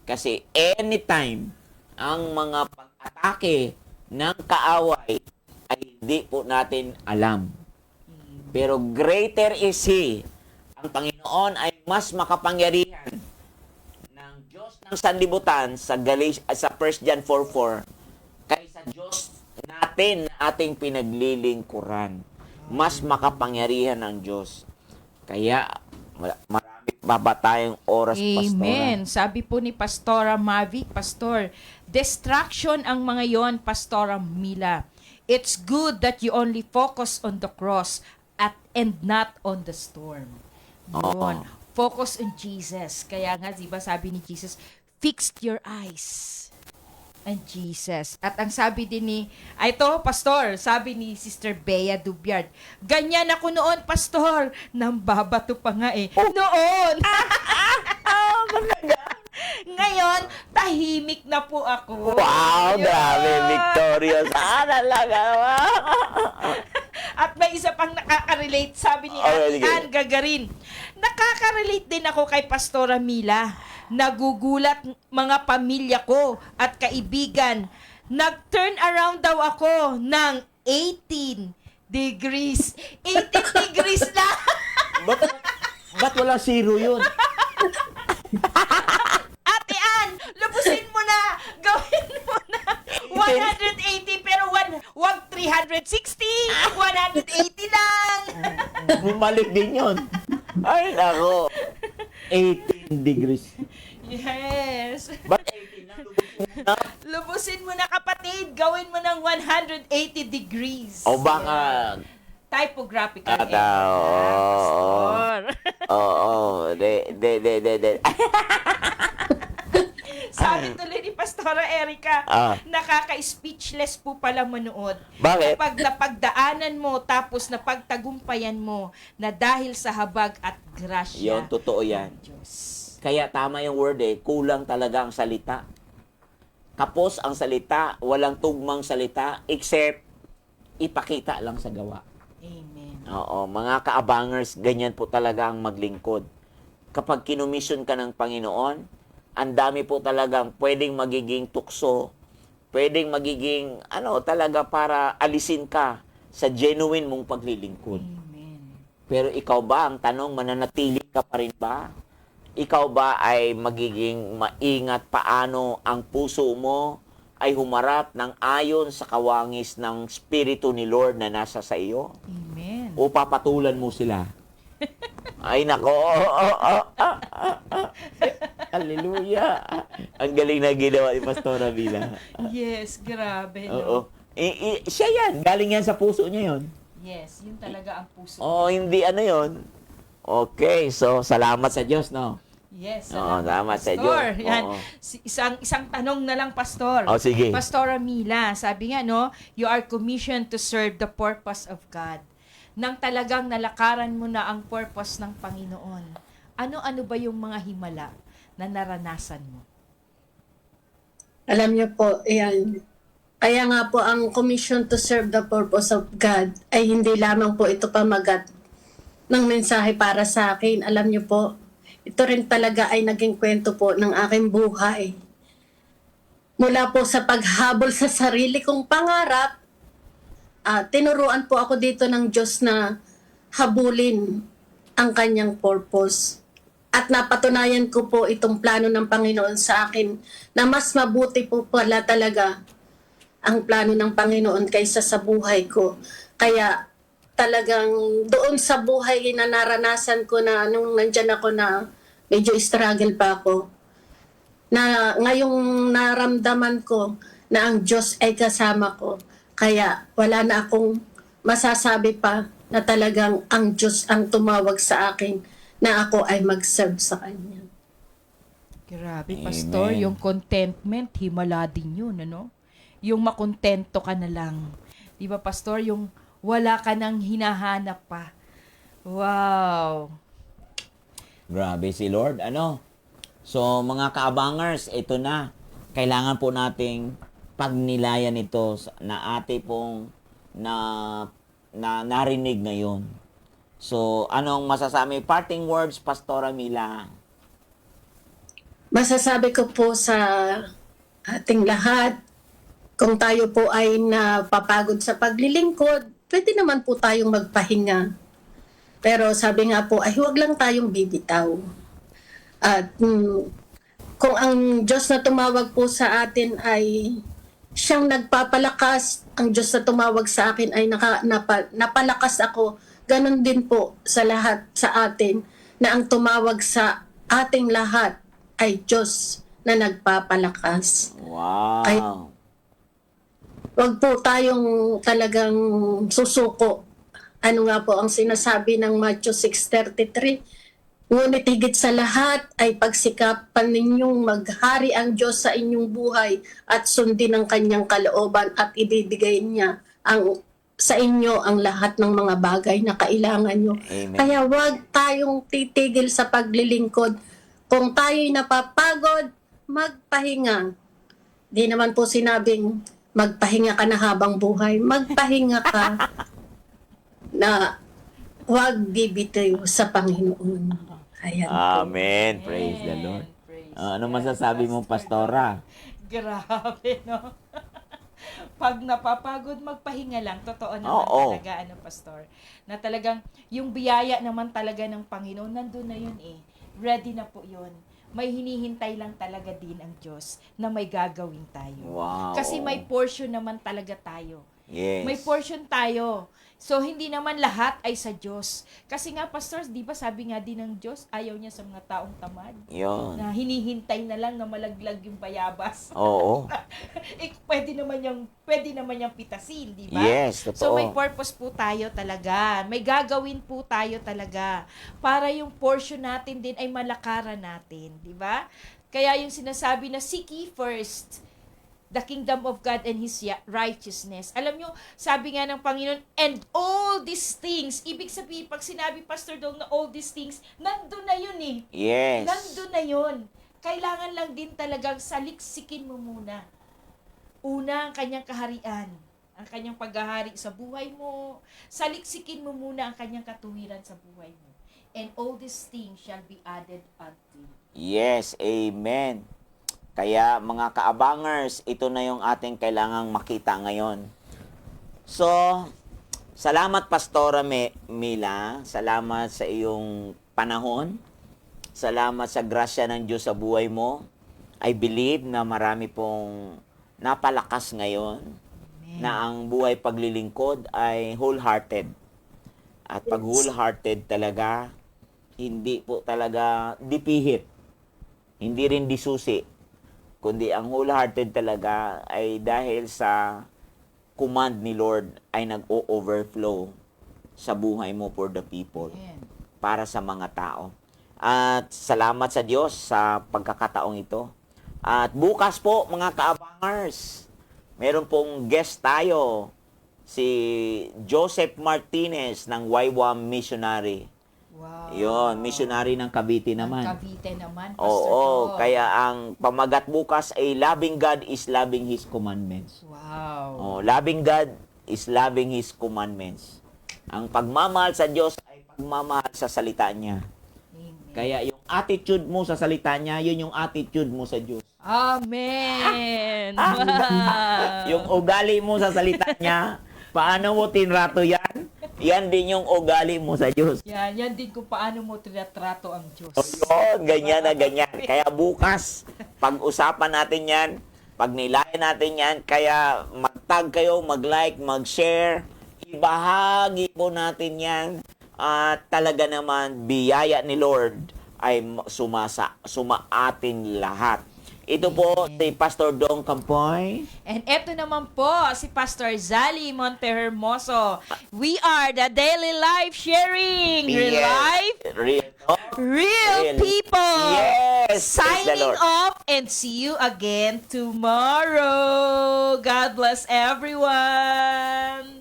Kasi anytime ang mga pag-atake ng kaaway ay hindi po natin alam. Pero greater is He. Ang Panginoon ay mas makapangyarihan ng Diyos ng sanlibutan sa 1 John 4:4 kaysa Diyos natin na ating pinaglilingkuran. Mas makapangyarihan ng Diyos. Kaya marami pa ba tayong oras, Pastora? Amen. Sabi po ni Pastora Mavic, Pastor, distraction ang mga yon, Pastora Mila. It's good that you only focus on the cross and not on the storm. Yun. Focus on Jesus. Kaya nga, diba sabi ni Jesus, fixed your eyes on Jesus. At ang sabi din ni, ito, Pastor, sabi ni Sister Bea Dubyard, ganyan ako noon, Pastor. Nambabato pa nga eh. Noon! Ngayon, tahimik na po ako. Wow, Yun. grabe, victorious. Talaga. At may isa pang nakaka-relate, sabi ni Okay, sige. Ann Gagarin. Nakaka-relate din ako kay Pastora Mila. Nagugulat mga pamilya ko at kaibigan. Nag-turn around daw ako ng 18 degrees. 18 degrees na! Ba't wala zero yun? Ate Ann, lubusin mo na! Gawin mo na! 180 pero wag 360! 180 lang! Bumalik din yun. Ay, nako. 18 degrees. Yes! Ba't 18 na? Lubusin mo na, kapatid! Gawin mo ng 180 degrees. O baka... Typographical At, error. Pastor. Oo. Sabi tuloy ni Pastora Erica, Ah. nakaka-speechless po pala manood. Bakit? Kapag napagdaanan mo, tapos napagtagumpayan mo, na dahil sa habag at grasya. Yun, totoo yan. ng Diyos. Kaya tama yung word kulang talaga ang salita. Kapos ang salita, walang tugmang salita, except ipakita lang sa gawa. Amen. Oo, mga kaabangers, ganyan po talaga ang maglingkod. Kapag kinumisyon ka ng Panginoon, ang dami po talagang pwedeng magiging tukso, pwedeng magiging, talaga para alisin ka sa genuine mong paglilingkod. Amen. Pero ikaw ba, ang tanong, mananatili ka pa rin ba? Ikaw ba ay magiging maingat paano ang puso mo ay humarap ng ayon sa kawangis ng Espiritu ni Lord na nasa sa iyo? Amen. O papatulan mo sila? Ay, nako. Hallelujah. Ang galing na ginawa ni Pastora Mila. Yes, grabe. Oo. No? Siya yan. Galing yan sa puso niya yon. Yes, yun talaga ang puso. Oo, hindi yon. Okay, so salamat sa Diyos, no? Yes, Oo, salamat sa Pastor. Diyos. Yan. Oo. Isang tanong na lang, Pastor. Oh, sige. Pastora Mila, sabi nga, no, you are commissioned to serve the purpose of God. Nang talagang nalakaran mo na ang purpose ng Panginoon, ano-ano ba yung mga himala na naranasan mo? Alam niyo po, yan. Kaya nga po ang commission to serve the purpose of God ay hindi lamang po ito pamagat ng mensahe para sa akin. Alam niyo po, ito rin talaga ay naging kwento po ng aking buhay. Mula po sa paghabol sa sarili kong pangarap, tinuruan po ako dito ng Diyos na habulin ang kanyang purpose. At napatunayan ko po itong plano ng Panginoon sa akin na mas mabuti po pala talaga ang plano ng Panginoon kaysa sa buhay ko. Kaya talagang doon sa buhay na naranasan ko na nung nandyan ako na medyo struggle pa ako, na ngayong naramdaman ko na ang Diyos ay kasama ko. Kaya wala na akong masasabi pa na talagang ang Diyos ang tumawag sa akin na ako ay mag-serve sa Kanya. Grabe, Amen. Pastor, yung contentment, himala din yun, ano? Yung makontento ka na lang. Di ba, Pastor? Yung wala ka nang hinahanap pa. Wow. Grabe si Lord. So, mga kaabangers, ito na. Kailangan po nating pagnilayan ito na ate pong na narinig ngayon. So, anong masasabi? Parting words, Pastora Mila. Masasabi ko po sa ating lahat, kung tayo po ay napapagod sa paglilingkod, pwede naman po tayong magpahinga. Pero sabi nga po, ay huwag lang tayong bibitaw. At kung ang Diyos na tumawag po sa atin ay siyang nagpapalakas, ang Diyos na tumawag sa akin ay napalakas ako, ganun din po sa lahat sa atin na ang tumawag sa ating lahat ay Diyos na nagpapalakas. Wow. Ay, wag po tayong talagang susuko. Ano nga po ang sinasabi ng Matthew 6:33? Ngunit higit sa lahat ay pagsikapan ninyong maghari ang Diyos sa inyong buhay at sundin ang kanyang kalooban at ibibigay niya sa inyo ang lahat ng mga bagay na kailangan nyo. Amen. Kaya wag tayong titigil sa paglilingkod. Kung tayo'y napapagod, magpahinga. Di naman po sinabing magpahinga ka na habang buhay. Magpahinga ka na wag bibitaw sa Panginoon. Ayan po. Amen. Praise the Lord. Praise Ano masasabi mo, Pastora? Grabe, no? Pag napapagod, magpahinga lang. Totoo naman Oo. talaga, Pastor. Na talagang, yung biyaya naman talaga ng Panginoon, nandun na yun eh. Ready na po yun. May hinihintay lang talaga din ang Diyos na may gagawin tayo. Wow. Kasi may portion naman talaga tayo. Yes. May portion tayo. So, hindi naman lahat ay sa Diyos. Kasi nga, pastors, di ba sabi nga din ng Diyos, ayaw niya sa mga taong tamad. Yun. Na hinihintay na lang na malaglag yung bayabas. Oo. Pwede naman yung pitasin, di ba? Yes, totoo. So, may purpose po tayo talaga. May gagawin po tayo talaga. Para yung portion natin din ay malakaran natin, di ba? Kaya yung sinasabi na, seek ye first the kingdom of God and His righteousness. Alam nyo, sabi nga ng Panginoon, and all these things, ibig sabihin, pag sinabi, Pastor Dong, na all these things, nandun na yun eh. Yes. Nandun na yun. Kailangan lang din talagang saliksikin mo muna. Una, ang kanyang kaharian. Ang kanyang paghahari sa buhay mo. Saliksikin mo muna ang kanyang katuwiran sa buhay mo. And all these things shall be added unto you. Yes, amen. Kaya mga kaabangers, ito na yung ating kailangang makita ngayon. So, salamat Pastora Mila, salamat sa iyong panahon, salamat sa grasya ng Diyos sa buhay mo. I believe na marami pong napalakas ngayon na ang buhay paglilingkod ay wholehearted. At pag wholehearted talaga, hindi po talaga dipihit, hindi rin disusi. Kundi ang wholehearted talaga ay dahil sa command ni Lord ay nag-o-overflow sa buhay mo for the people, Amen. para sa mga tao. At salamat sa Diyos sa pagkakataong ito. At bukas po, mga kaabangers, meron pong guest tayo, si Joseph Martinez ng YWAM Missionary. Wow. Yon, missionary ng Cavite naman. Cavite naman, Pastor Oo, Dong. kaya ang pamagat bukas ay loving God is loving His commandments. Wow. Oh, loving God is loving His commandments. Ang pagmamahal sa Diyos ay pagmamahal sa salita niya. Amen. Kaya yung attitude mo sa salita niya, yun yung attitude mo sa Diyos. Amen. Wow. Yung ugali mo sa salita niya, paano mo tinrato yan? Yan din yung ugali mo sa Diyos. Yan din kung paano mo tinatrato ang Diyos. O yun, ganyan na ganyan. Kaya bukas, pag-usapan natin yan, pag nilayan natin yan, kaya mag-tag kayo, mag-like, mag-share, ibahagi po natin yan. At talaga naman, biyaya ni Lord ay sumaatin lahat. Ito po si Pastor Dong Campoy. And eto naman po, si Pastor Zali Montehermoso. We are the Daily Life Sharing. Real Yes. life, real people. Yes. Praise the Signing Lord. off and see you again tomorrow. God bless everyone.